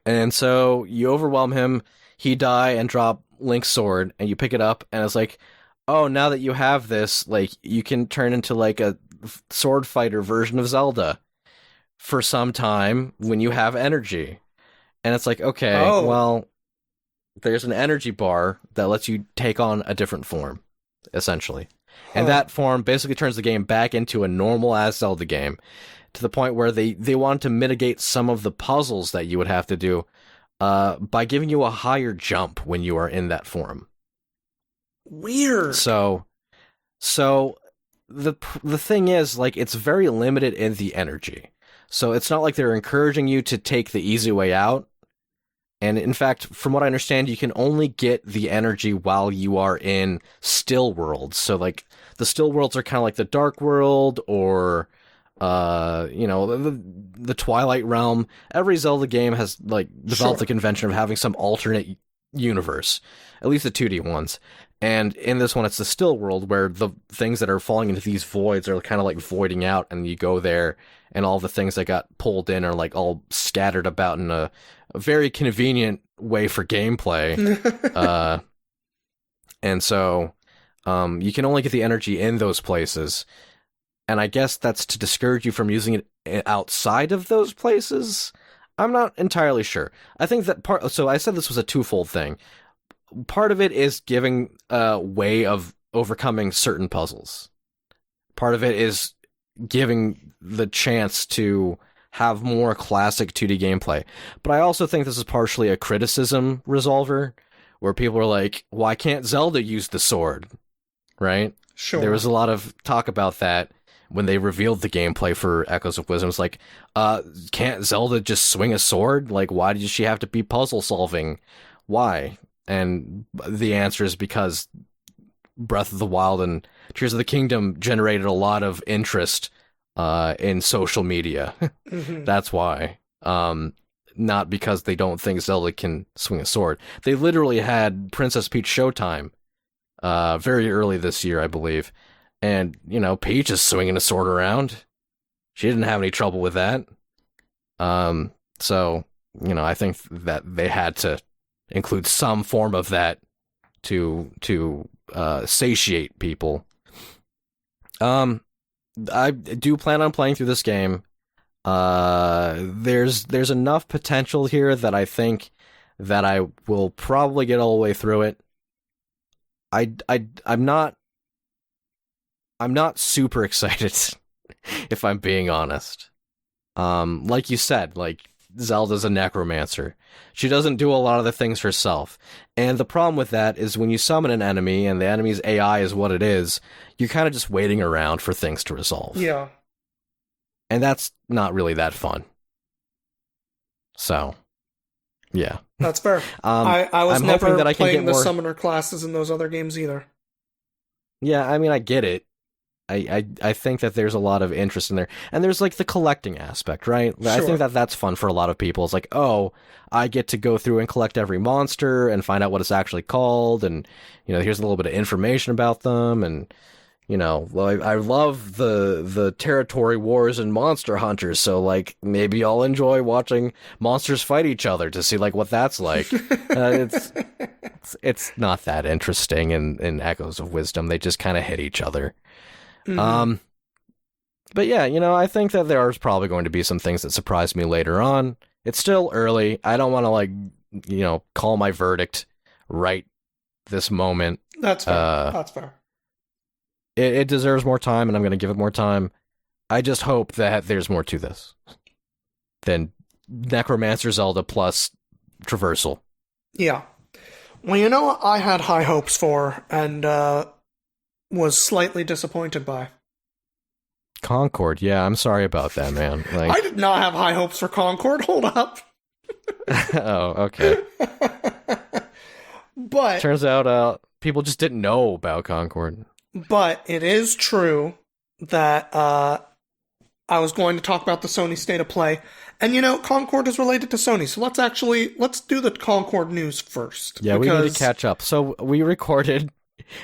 And so you overwhelm him, he die and drop Link's sword, and you pick it up, and it's like, oh, now that you have this, like, you can turn into like a sword fighter version of Zelda for some time when you have energy. And it's like, okay, well, there's an energy bar that lets you take on a different form, essentially. And that form basically turns the game back into a normal-ass Zelda game, to the point where they wanted to mitigate some of the puzzles that you would have to do by giving you a higher jump when you are in that form. Weird. So the thing is, like, it's very limited in the energy. So it's not like they're encouraging you to take the easy way out. And in fact, from what I understand, you can only get the energy while you are in still worlds. So like the still worlds are kind of like the Dark World, or the Twilight Realm. Every Zelda game has like developed the convention of having some alternate universe, at least the 2D ones. And in this one, it's the still world, where the things that are falling into these voids are kind of like voiding out, and you go there, and all the things that got pulled in are like all scattered about in a very convenient way for gameplay. And so you can only get the energy in those places. And I guess that's to discourage you from using it outside of those places. I'm not entirely sure. I think that so I said this was a twofold thing. Part of it is giving a way of overcoming certain puzzles. Part of it is giving the chance to have more classic 2D gameplay. But I also think this is partially a criticism resolver, where people are like, why can't Zelda use the sword? Right? Sure. There was a lot of talk about that when they revealed the gameplay for Echoes of Wisdom. It's like, can't Zelda just swing a sword? Like, why does she have to be puzzle solving? Why? And the answer is because Breath of the Wild and Tears of the Kingdom generated a lot of interest in social media. That's why. Not because they don't think Zelda can swing a sword. They literally had Princess Peach Showtime very early this year, I believe. And, Peach is swinging a sword around. She didn't have any trouble with that. So, I think that they had to include some form of that to satiate people. I do plan on playing through this game. There's enough potential here that I think that I will probably get all the way through it. I'm not super excited, if I'm being honest. Like you said, like, Zelda's a necromancer. She doesn't do a lot of the things herself. And the problem with that is when you summon an enemy and the enemy's AI is what it is, you're kind of just waiting around for things to resolve. Yeah. And that's not really that fun. So, yeah. That's fair. I was I'm never hoping that I can playing get the more summoner classes in those other games either. Yeah, I mean, I get it. I think that there's a lot of interest in there. And there's, like, the collecting aspect, right? Sure. I think that that's fun for a lot of people. It's like, oh, I get to go through and collect every monster and find out what it's actually called. And, here's a little bit of information about them. And, Like, I love the territory wars and Monster Hunters, so like maybe I'll enjoy watching monsters fight each other to see like what that's like. It's not that interesting in Echoes of Wisdom. They just kind of hit each other. Mhm. Um, but yeah, I think that there's probably going to be some things that surprise me later on. It's still early. I don't want to like call my verdict right this moment. That's fair. Uh, That's fair. it deserves more time, and I'm going to give it more time. I just hope that there's more to this than Necromancer Zelda plus traversal. Yeah. Well, you know what I had high hopes for and was slightly disappointed by? Concord, yeah, I'm sorry about that, man. I did not have high hopes for Concord. Hold up. Oh, okay. But Turns out people just didn't know about Concord. but it is true that I was going to talk about the Sony State of Play. And Concord is related to Sony. So let's do the Concord news first. Yeah, we need to catch up. So we recorded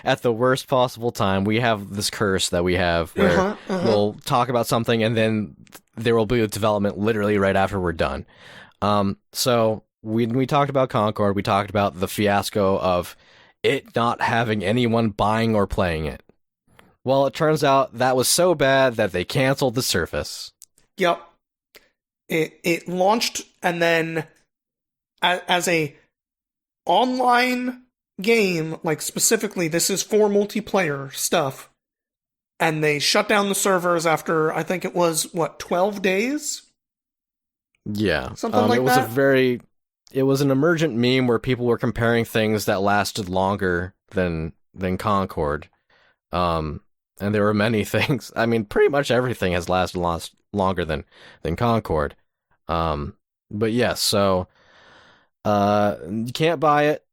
at the worst possible time. We have this curse that we have where we'll talk about something and then there will be a development literally right after we're done. So we talked about Concord. We talked about the fiasco of it not having anyone buying or playing it. Well, it turns out that was so bad that they canceled the Surface. Yep. It launched and then as a online game, like specifically this is for multiplayer stuff, and they shut down the servers after I think it was 12 days? Yeah. Something like it was that. It was an emergent meme where people were comparing things that lasted longer than Concord. And there were many things. I mean, pretty much everything has lasted longer than Concord. But yes, so you can't buy it.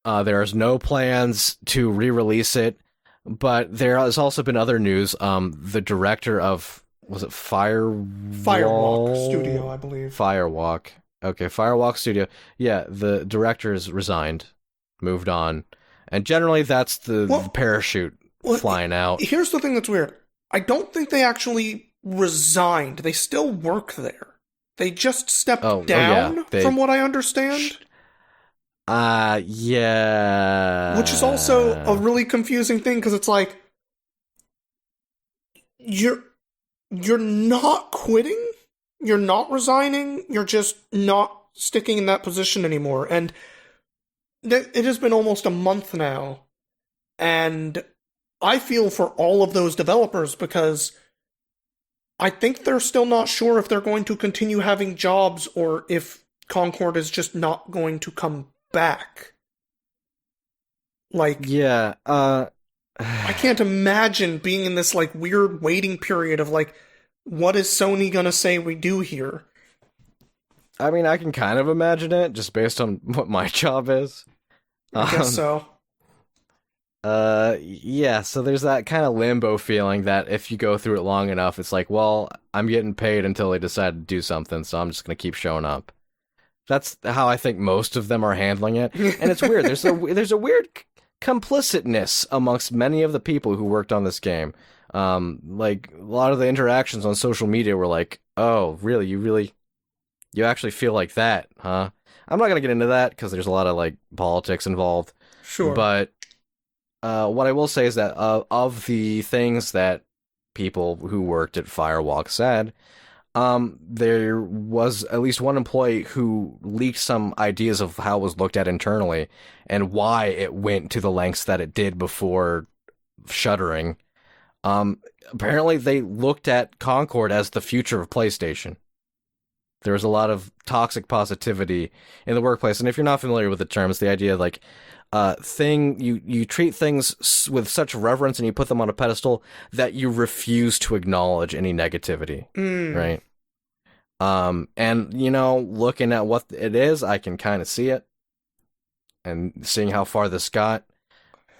There's no plans to re-release it, but there has also been other news. The director of was it Firewalk Studio, I believe. Firewalk. Okay, Firewalk Studio. Yeah, the director's resigned, moved on, and generally that's the parachute flying out. Here's the thing that's weird. I don't think they actually resigned. They still work there. They just stepped down, from what I understand. Yeah. Which is also a really confusing thing because it's like you're not quitting, you're not resigning, you're just not sticking in that position anymore. And it has been almost a month now, and I feel for all of those developers because I think they're still not sure if they're going to continue having jobs or if Concord is just not going to come back. Like, yeah, I can't imagine being in this like weird waiting period of like, what is Sony gonna say we do here? I mean, I can kind of imagine it just based on what my job is. I guess so. Yeah, so there's that kind of limbo feeling that if you go through it long enough, it's like, well, I'm getting paid until they decide to do something, so I'm just gonna keep showing up. That's how I think most of them are handling it, and it's weird. There's a weird complicitness amongst many of the people who worked on this game. Like a lot of the interactions on social media were like, "Oh, really? You actually feel like that, huh?" I'm not gonna get into that because there's a lot of like politics involved. Sure. But what I will say is that of the things that people who worked at Firewalk said, there was at least one employee who leaked some ideas of how it was looked at internally and why it went to the lengths that it did before shuttering. Apparently they looked at Concord as the future of PlayStation. There was a lot of toxic positivity in the workplace, and if you're not familiar with the terms, the idea like you treat things with such reverence and you put them on a pedestal that you refuse to acknowledge any negativity, right? And looking at what it is, I can kind of see it, and seeing how far this got.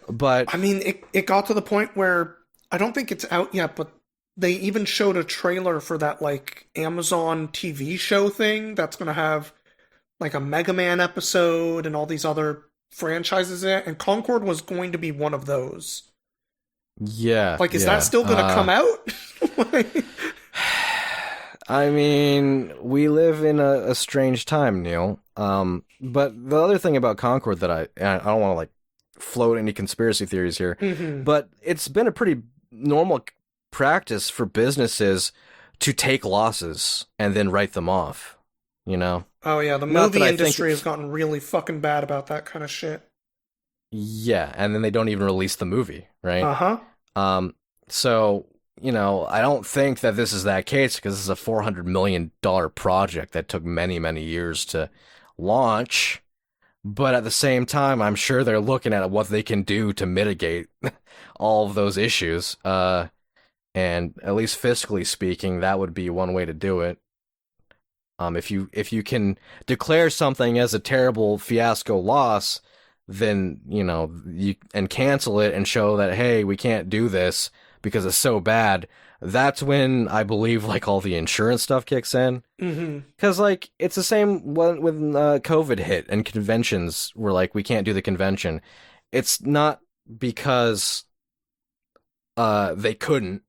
But I mean, it got to the point where I don't think it's out yet, but they even showed a trailer for that like Amazon TV show thing that's going to have like a Mega Man episode and all these other franchises in it, and Concord was going to be one of those. Yeah, Like, is that yeah. still gonna come out? Like, I mean, we live in a strange time, Neil. But the other thing about Concord that I don't want to like float any conspiracy theories here, mhm. but it's been a pretty normal practice for businesses to take losses and then write them off. You know, Oh yeah, the not that movie I think, industry has gotten really fucking bad about that kind of shit. yeah, and then they don't even release the movie, right? Uh-huh. Um, so, I don't think that this is that case because this is a $400 million project that took many, many years to launch. But at the same time, I'm sure they're looking at what they can do to mitigate all of those issues. And at least fiscally speaking, that would be one way to do it. If you can declare something as a terrible fiasco loss, then you and cancel it and show that, hey, we can't do this because it's so bad. That's when I believe like all the insurance stuff kicks in. Mm-hmm. Because like it's the same when COVID hit and conventions were like, we can't do the convention. It's not because they couldn't.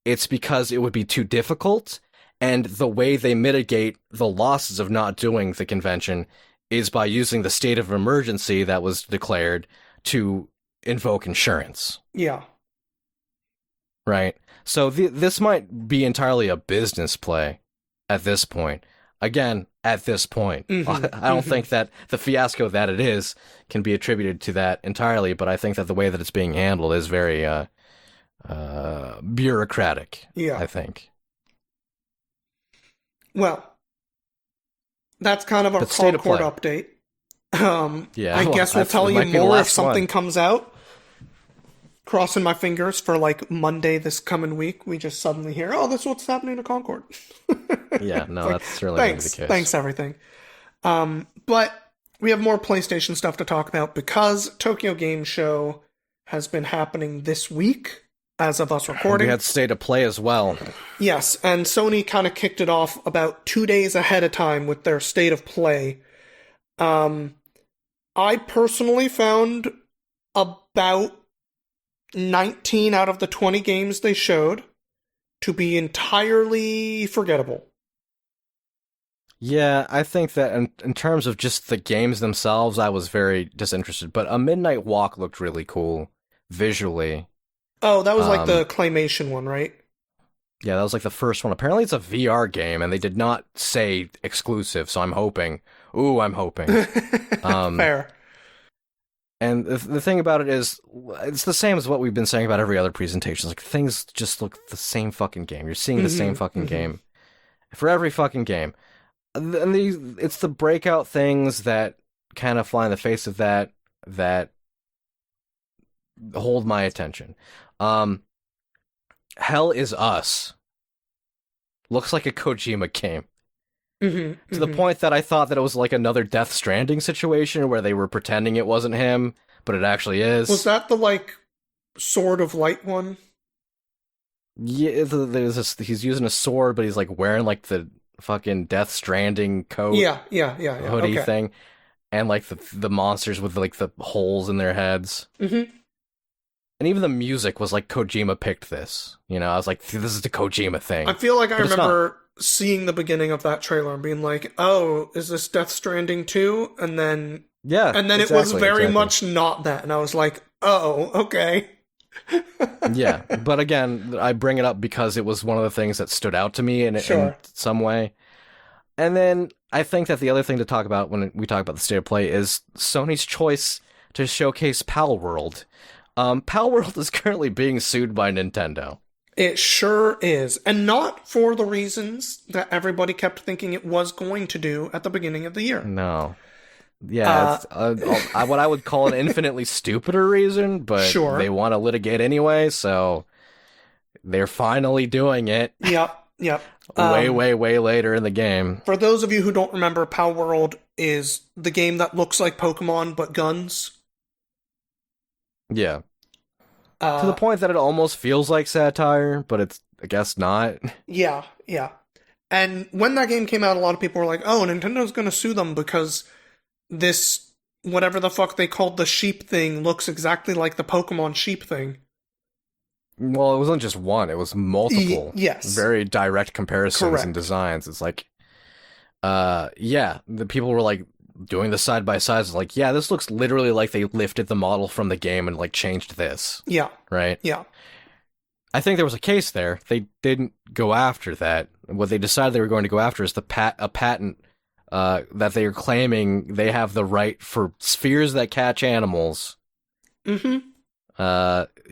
It's because it would be too difficult. And the way they mitigate the losses of not doing the convention is by using the state of emergency that was declared to invoke insurance. Yeah. Right? So this might be entirely a business play at this point. Again, at this point. Mm-hmm. I don't think that the fiasco that it is can be attributed to that entirely, but I think that the way that it's being handled is very bureaucratic, Yeah. I think. Well, that's kind of our But state of Concord play. update. Yeah, I well, guess we'll tell it you might be the more if last something one. comes out. Crossing my fingers for like Monday this coming week. We just suddenly hear, oh, this is what's happening to Concord. Yeah, no, It's like, that's certainly going to be the case. thanks everything. But we have more PlayStation stuff to talk about because Tokyo Game Show has been happening this week as of us recording. We had state of play as well. Yes, and Sony kind of kicked it off about 2 days ahead of time with their state of play. I personally found about 19 out of the 20 games they showed to be entirely forgettable. Yeah, I think that in terms of just the games themselves, I was very disinterested. But A Midnight Walk looked really cool visually. Oh, that was like the claymation one, right? Yeah, that was like the first one. Apparently it's a VR game, and they did not say exclusive, so I'm hoping. Ooh, I'm hoping. Fair. And the thing about it is, it's the same as what we've been saying about every other presentation. Like, things just look the same fucking game. You're seeing the same fucking game for every fucking game. And it's the breakout things that kind of fly in the face of that hold my attention. Hell is Us looks like a Kojima game. To the point that I thought that it was like another Death Stranding situation where they were pretending it wasn't him, but it actually is. Was that the like Sword of Light one? Yeah, there's this, he's using a sword, but he's like wearing like the fucking Death Stranding coat, Yeah. hoodie Okay. thing, and like the monsters with like the holes in their heads. Mm-hmm. And even the music was like Kojima picked this. I was like, this is the Kojima thing. I feel like I But it's not. remember seeing the beginning of that trailer and being like, "Oh, is this Death Stranding 2?" And then Yeah, it was very much not that, and I was like, "Oh, okay." Yeah, but again, I bring it up because it was one of the things that stood out to me in some way. And then I think that the other thing to talk about when we talk about the state of play is Sony's choice to showcase Pal World. Pal World is currently being sued by Nintendo. It sure is, and not for the reasons that everybody kept thinking it was going to do at the beginning of the year. No. Yeah, it's what I would call an infinitely stupider reason, but they want to litigate anyway, so they're finally doing it. Yep. Way later in the game. For those of you who don't remember, Pal World is the game that looks like Pokemon but guns. Yeah. To the point that it almost feels like satire, but it's, I guess, not. Yeah. And when that game came out, a lot of people were like, oh, Nintendo's going to sue them because this, whatever the fuck they called the sheep thing, looks exactly like the Pokemon sheep thing. Well, it wasn't just one; it was multiple, Yes, very direct comparisons and correct. designs. It's like, yeah, the people were like doing the side by sides. Like, yeah, this looks literally like they lifted the model from the game and like changed this, Yeah, right? yeah. I think there was a case there. They didn't go after that. What they decided they were going to go after is a patent that they are claiming they have the right for spheres that catch animals. Mm-hmm.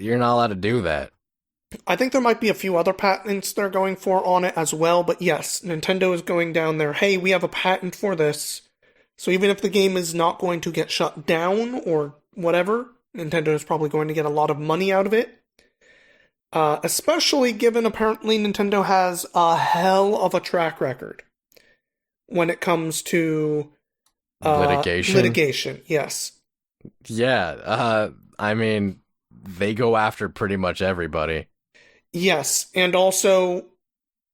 You're not allowed to do that. I think there might be a few other patents they're going for on it as well, but yes, Nintendo is going down there. Hey, we have a patent for this. So even if the game is not going to get shut down or whatever, Nintendo is probably going to get a lot of money out of it. Especially given apparently Nintendo has a hell of a track record when it comes to Litigation. litigation. Yes. Yeah. I mean, they go after pretty much everybody. Yes, and also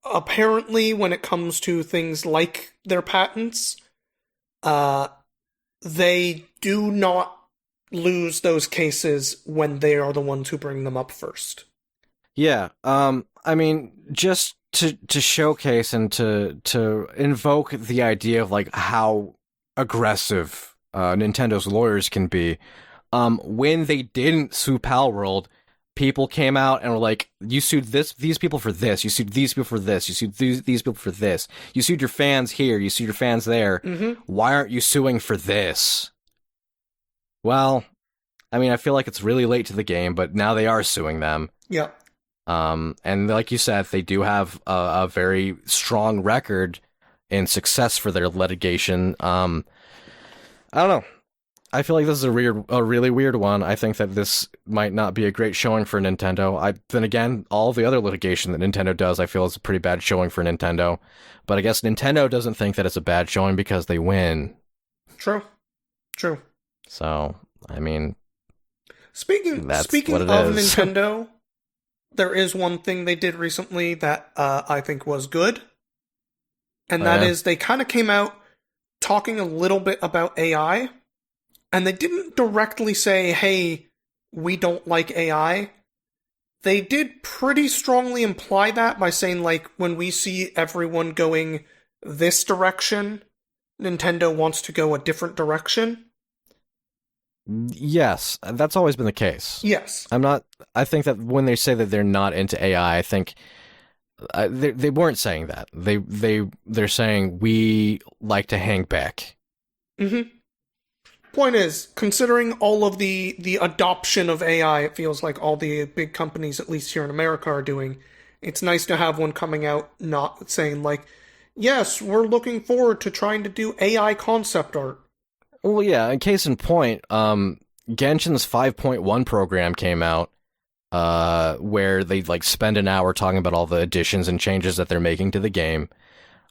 apparently when it comes to things like their patents, uh, they do not lose those cases when they are the ones who bring them up first. Yeah. I mean, just to showcase and to invoke the idea of like how aggressive Nintendo's lawyers can be. When they didn't sue Palworld, people came out and were like, "You sued these people for this. You sued these people for this. You sued these people for this. You sued your fans here. You sued your fans there. Mm-hmm. Why aren't you suing for this?" Well, I mean, I feel like it's really late to the game, but now they are suing them. Yeah. And like you said, they do have a very strong record in success for their litigation. I don't know. I feel like this is a really weird one. I think that this might not be a great showing for Nintendo. Then again, all the other litigation that Nintendo does, I feel is a pretty bad showing for Nintendo. But I guess Nintendo doesn't think that it's a bad showing because they win. True. True. So, I mean, Speaking that's speaking what it of is. Nintendo, there is one thing they did recently that I think was good, and that is they kind of came out talking a little bit about AI, and they didn't directly say, "Hey, we don't like AI." They did pretty strongly imply that by saying, like, when we see everyone going this direction, Nintendo wants to go a different direction. Yes, that's always been the case. Yes. I think that when they say that they're not into AI, I think they weren't saying that. They're saying we like to hang back. Mm-hmm. Point is, considering all of the adoption of AI, it feels like all the big companies, at least here in America, are doing. It's nice to have one coming out not saying like, yes, we're looking forward to trying to do AI concept art. Well, yeah. In case in point, Genshin's 5.1 program came out, where they like spend an hour talking about all the additions and changes that they're making to the game.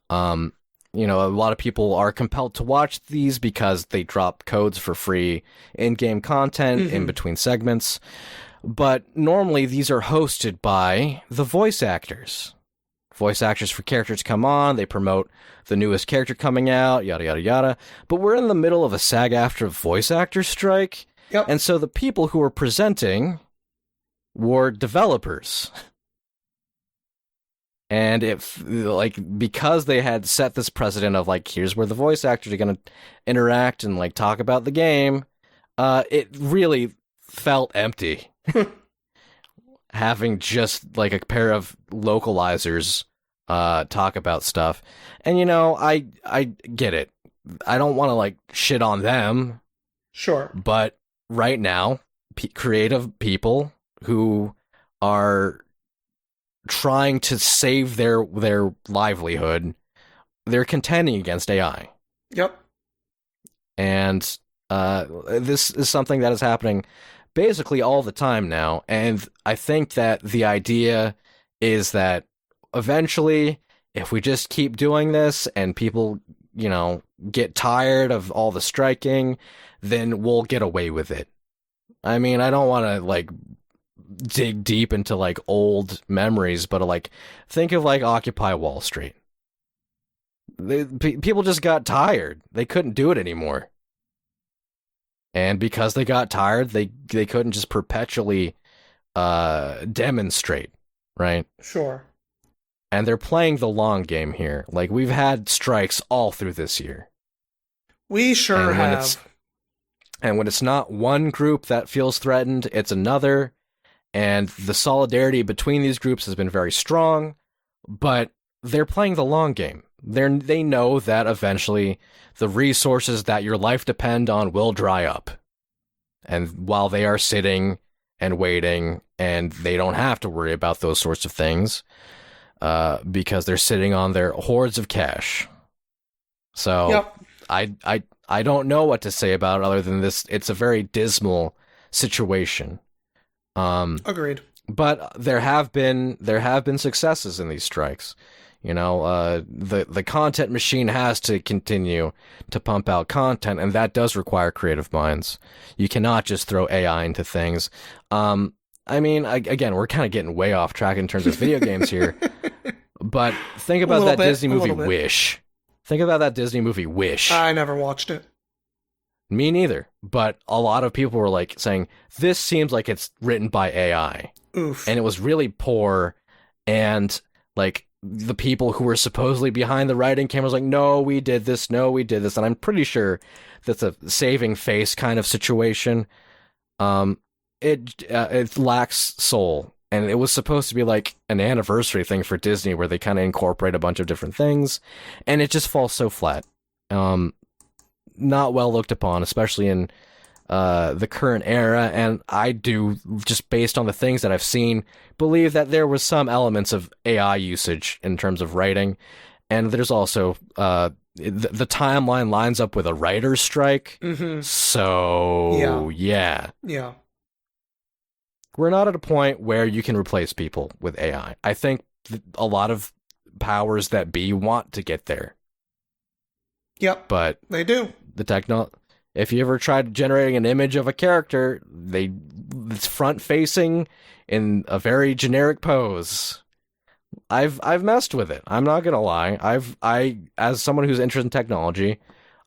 A lot of people are compelled to watch these because they drop codes for free in-game content in between segments. But normally these are hosted by the voice actors. Voice actors for characters come on, they promote the newest character coming out, yada, yada, yada. But we're in the middle of a SAG-AFTRA voice actor strike. Yep. And so the people who were presenting were developers. And because they had set this precedent of like, here's where the voice actors are going to interact and like talk about the game, it really felt empty. Having just like a pair of localizers talk about stuff. And I get it. I don't want to like shit on them. Sure. But right now, creative people who are trying to save their livelihood, they're contending against AI. Yep. And this is something that is happening basically all the time now. And I think that the idea is that eventually, if we just keep doing this and people, get tired of all the striking, then we'll get away with it. I mean, I don't want to like dig deep into like old memories, but like think of like Occupy Wall Street. People just got tired. They couldn't do it anymore. And because they got tired, they couldn't just perpetually demonstrate, right? Sure. And they're playing the long game here. Like, we've had strikes all through this year. We sure have. And when it's not one group that feels threatened, it's another. And the solidarity between these groups has been very strong, but they're playing the long game. They know that eventually the resources that your life depend on will dry up. And while they are sitting and waiting, and they don't have to worry about those sorts of things, because they're sitting on their hoards of cash. So yep. I don't know what to say about it other than this. It's a very dismal situation. Agreed. But there have been successes in these strikes. You know, the content machine has to continue to pump out content, and that does require creative minds. You cannot just throw AI into things. I mean, again, we're kind of getting way off track in terms of video games here. But think about that Disney movie Wish. Think about that Disney movie Wish. I never watched it. Me neither. But a lot of people were like saying, this seems like it's written by AI. Oof. And it was really poor. And like the people who were supposedly behind the writing cameras like, no, we did this. No, we did this. And I'm pretty sure that's a saving face kind of situation. It lacks soul. And it was supposed to be like an anniversary thing for Disney where they kind of incorporate a bunch of different things. And it just falls so flat. Not well looked upon, especially in the current era. And I do, just based on the things that I've seen, believe that there was some elements of AI usage in terms of writing. And there's also the timeline lines up with a writer's strike. Mm-hmm. So, yeah. We're not at a point where you can replace people with AI. I think a lot of powers that be want to get there. Yep, but they do. If you ever tried generating an image of a character, it's front facing in a very generic pose. I've messed with it. I'm not gonna lie. I as someone who's interested in technology,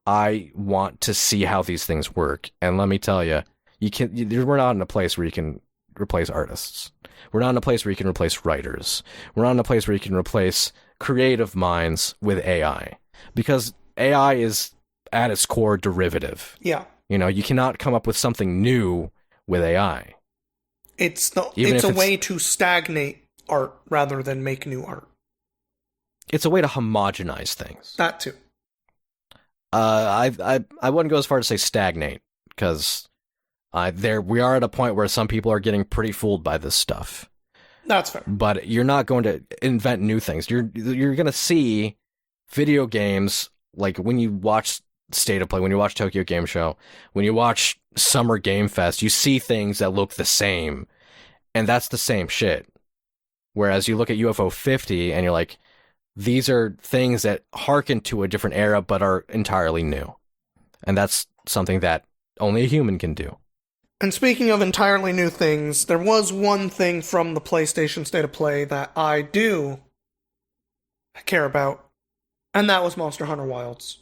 I want to see how these things work. And let me tell you, we're not in a place where you can replace artists. We're not in a place where you can replace writers. We're not in a place where you can replace creative minds with AI, because AI is at its core derivative. Yeah. You know, you cannot come up with something new with AI. It's a way to stagnate art rather than make new art. It's a way to homogenize things. That too. I wouldn't go as far to say stagnate, because we are at a point where some people are getting pretty fooled by this stuff. That's fair. But you're not going to invent new things. You're going to see video games, like when you watch State of Play, when you watch Tokyo Game Show, when you watch Summer Game Fest, you see things that look the same, and that's the same shit. Whereas you look at UFO 50 and you're like, these are things that harken to a different era but are entirely new. And that's something that only a human can do. And speaking of entirely new things, there was one thing from the PlayStation State of Play that I do care about, and that was Monster Hunter Wilds.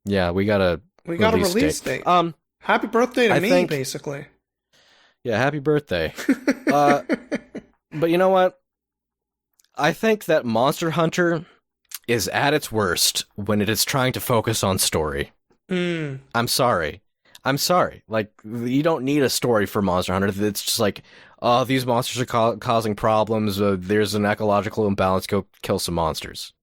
Yeah, we got a release date. Happy birthday to me, basically. Yeah, happy birthday. But you know what? I think that Monster Hunter is at its worst when it is trying to focus on story. I'm sorry. Like, you don't need a story for Monster Hunter. It's just like, oh, these monsters are causing problems. There's an ecological imbalance. Go kill some monsters.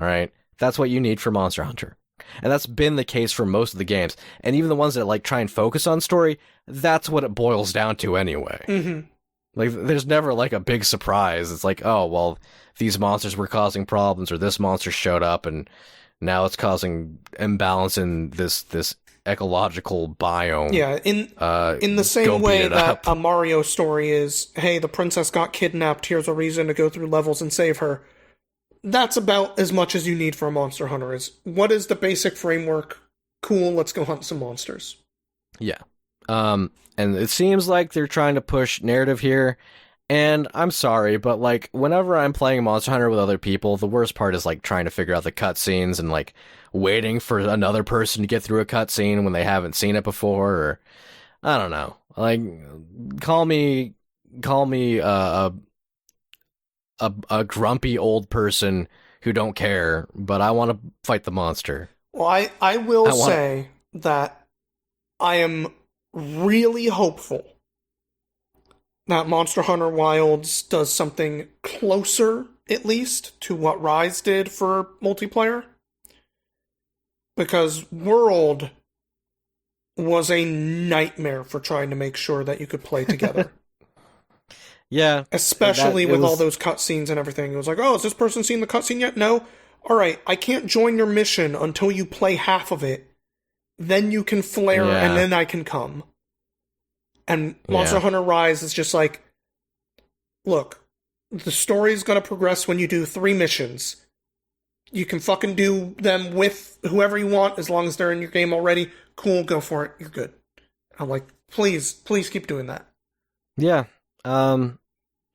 All right? That's what you need for Monster Hunter. And that's been the case for most of the games. And even the ones that like try and focus on story, that's what it boils down to anyway. Mm-hmm. Like, there's never like a big surprise. It's like, oh, well, these monsters were causing problems, or this monster showed up and now it's causing imbalance in this ecological biome. Yeah, in the same way that a Mario story is, hey, the princess got kidnapped, here's a reason to go through levels and save her. That's about as much as you need for a Monster Hunter. Is what is the basic framework? Cool, let's go hunt some monsters. Yeah. And it seems like they're trying to push narrative here. And I'm sorry, but like whenever I'm playing Monster Hunter with other people, the worst part is like trying to figure out the cutscenes and like waiting for another person to get through a cutscene when they haven't seen it before, or I don't know. Like, call me a grumpy old person who don't care, but I want to fight the monster. Well, I will I want. say that I am really hopeful that Monster Hunter Wilds does something closer, at least, to what Rise did for multiplayer. Because World was a nightmare for trying to make sure that you could play together. Yeah, Especially with all those cutscenes and everything. It was like, oh, has this person seen the cutscene yet? No? Alright, I can't join your mission until you play half of it. Then you can flare, and then I can come. And Monster Hunter Rise is just like, look, the story's gonna progress when you do 3 missions. You can fucking do them with whoever you want as long as they're in your game already. Cool, go for it. You're good. I'm like, please keep doing that. Yeah. I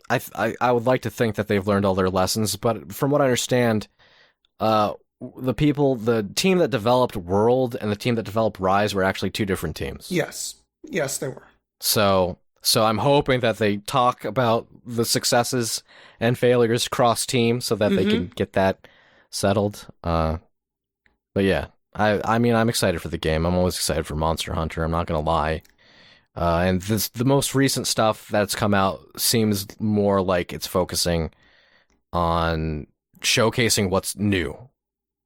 would like to think that they've learned all their lessons, but from what I understand, the team that developed World and the team that developed Rise were actually 2 different teams. Yes, they were. So I'm hoping that they talk about the successes and failures cross team so that they can get that settled. But yeah, I mean, I'm excited for the game. I'm always excited for Monster Hunter. I'm not gonna lie. And the most recent stuff that's come out seems more like it's focusing on showcasing what's new.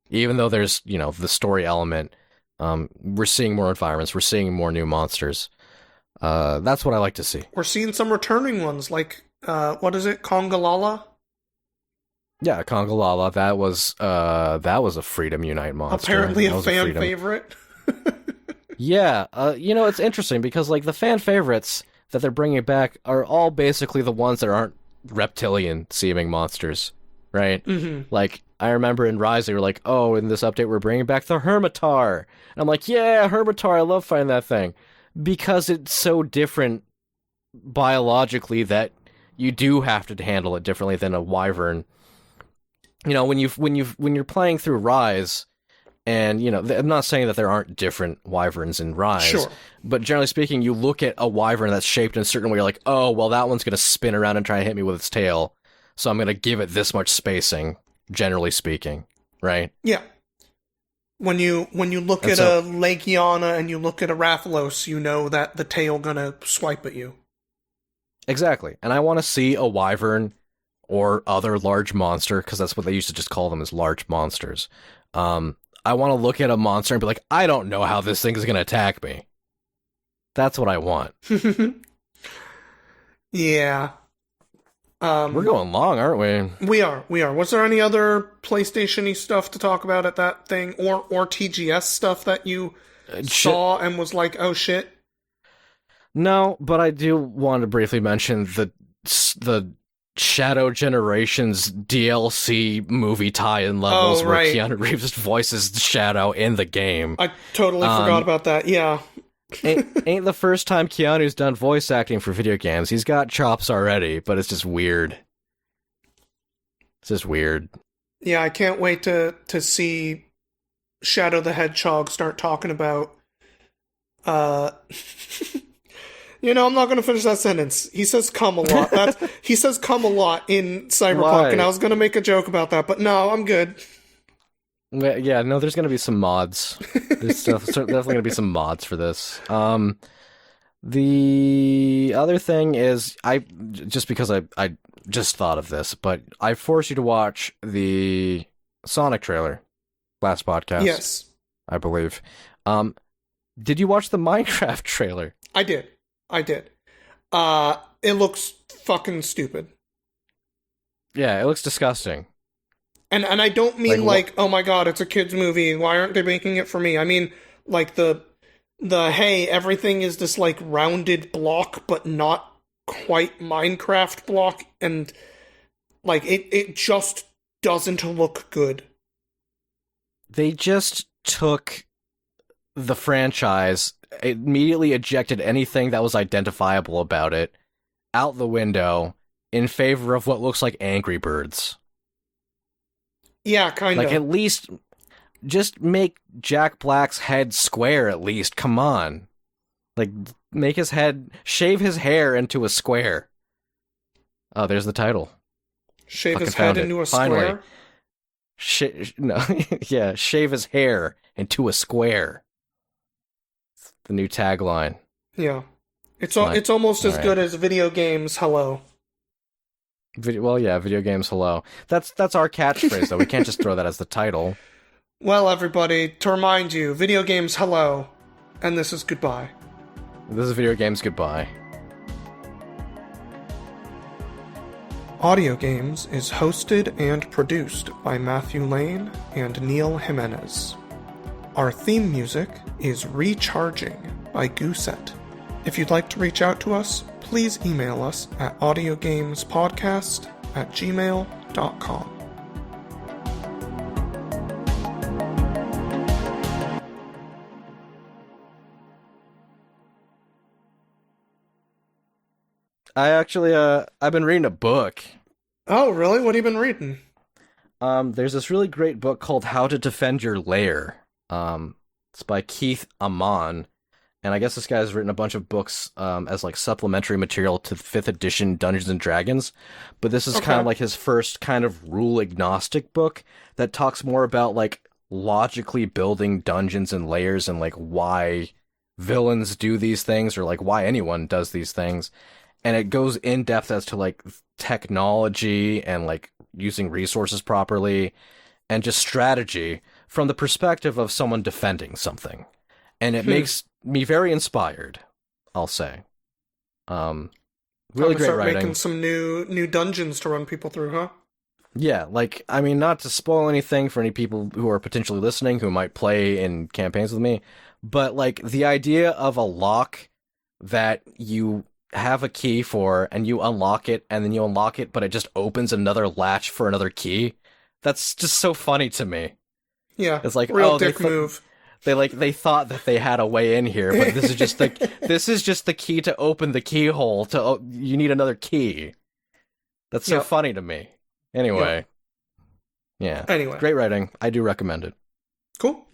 Even though there's, the story element, we're seeing more environments, we're seeing more new monsters. That's what I like to see. We're seeing some returning ones, like, what is it, Kongalala? Yeah, Kongalala, that was a Freedom Unite monster. Apparently a fan favorite. Yeah, it's interesting because, like, the fan favorites that they're bringing back are all basically the ones that aren't reptilian-seeming monsters, right? Mm-hmm. Like, I remember in Rise, they were like, oh, in this update, we're bringing back the Hermitar. And I'm like, yeah, Hermitar, I love fighting that thing. Because it's so different biologically that you do have to handle it differently than a wyvern. When you're playing through Rise, and, I'm not saying that there aren't different wyverns in Rise, sure, but generally speaking, you look at a wyvern that's shaped in a certain way, you're like, oh, well, that one's going to spin around and try to hit me with its tail, so I'm going to give it this much spacing, generally speaking, right? Yeah. When you look at a Legiana and you look at a Rathalos, you know that the tail going to swipe at you. Exactly. And I want to see a wyvern or other large monster, because that's what they used to just call them, as large monsters. I want to look at a monster and be like, I don't know how this thing is going to attack me. That's what I want. Yeah. We're going long, aren't we? We are. Was there any other PlayStation-y stuff to talk about at that thing? Or TGS stuff that you saw and was like, oh shit? No, but I do want to briefly mention the Shadow Generations DLC movie tie-in levels where Keanu Reeves voices Shadow in the game. I totally forgot about that, yeah. ain't the first time Keanu's done voice acting for video games. He's got chops already, but it's just weird. It's just weird. Yeah, I can't wait to see Shadow the Hedgehog start talking about I'm not going to finish that sentence. He says come a lot. He says come a lot in Cyberpunk, Why? And I was going to make a joke about that, but no, I'm good. Yeah, no, there's going to be some mods. There's definitely going to be some mods for this. The other thing is, because I just thought of this, but I forced you to watch the Sonic trailer last podcast. Yes. I believe. Did you watch the Minecraft trailer? I did. It looks fucking stupid. Yeah, it looks disgusting. And I don't mean like oh my god, it's a kid's movie, why aren't they making it for me? I mean, like the hey, everything is this like rounded block, but not quite Minecraft block, and like it just doesn't look good. They just took the franchise, immediately ejected anything that was identifiable about it out the window in favor of what looks like Angry Birds. Yeah, kind of. Like, at least just make Jack Black's head square, at least. Come on. Like, shave his hair into a square. Oh, there's the title. Shave his Fucking head found it. into a Finally. square? No, yeah, shave his hair into a square. It's the new tagline. Yeah. It's Like, it's almost as alright. good as video games hello. Video games hello. That's our catchphrase though. We can't just throw that as the title. Well, everybody, to remind you, video games hello, and this is goodbye. This is video games goodbye. Audio Games is hosted and produced by Matthew Lane and Neil Jimenez. Our theme music is Recharging by Gooset. If you'd like to reach out to us, please email us at audiogamespodcast@gmail.com. I've been reading a book. Oh, really? What have you been reading? There's this really great book called How to Defend Your Lair. It's by Keith Amon, and I guess this guy's written a bunch of books as like supplementary material to 5th edition Dungeons and Dragons. But this is kind of like his first kind of rule agnostic book that talks more about like logically building dungeons and lairs and like why villains do these things or like why anyone does these things. And it goes in depth as to like technology and like using resources properly and just strategy from the perspective of someone defending something. And it makes me very inspired, I'll say. Really great start writing. Making some new dungeons to run people through, huh? Yeah, like, I mean, not to spoil anything for any people who are potentially listening who might play in campaigns with me, but like the idea of a lock that you have a key for and you unlock it and then you unlock it but it just opens another latch for another key, that's just so funny to me. Yeah, it's like real dick move. They thought that they had a way in here, but this is just the key to open the keyhole to you need another key. That's so funny to me. Anyway. Yeah. Anyway, great writing. I do recommend it. Cool.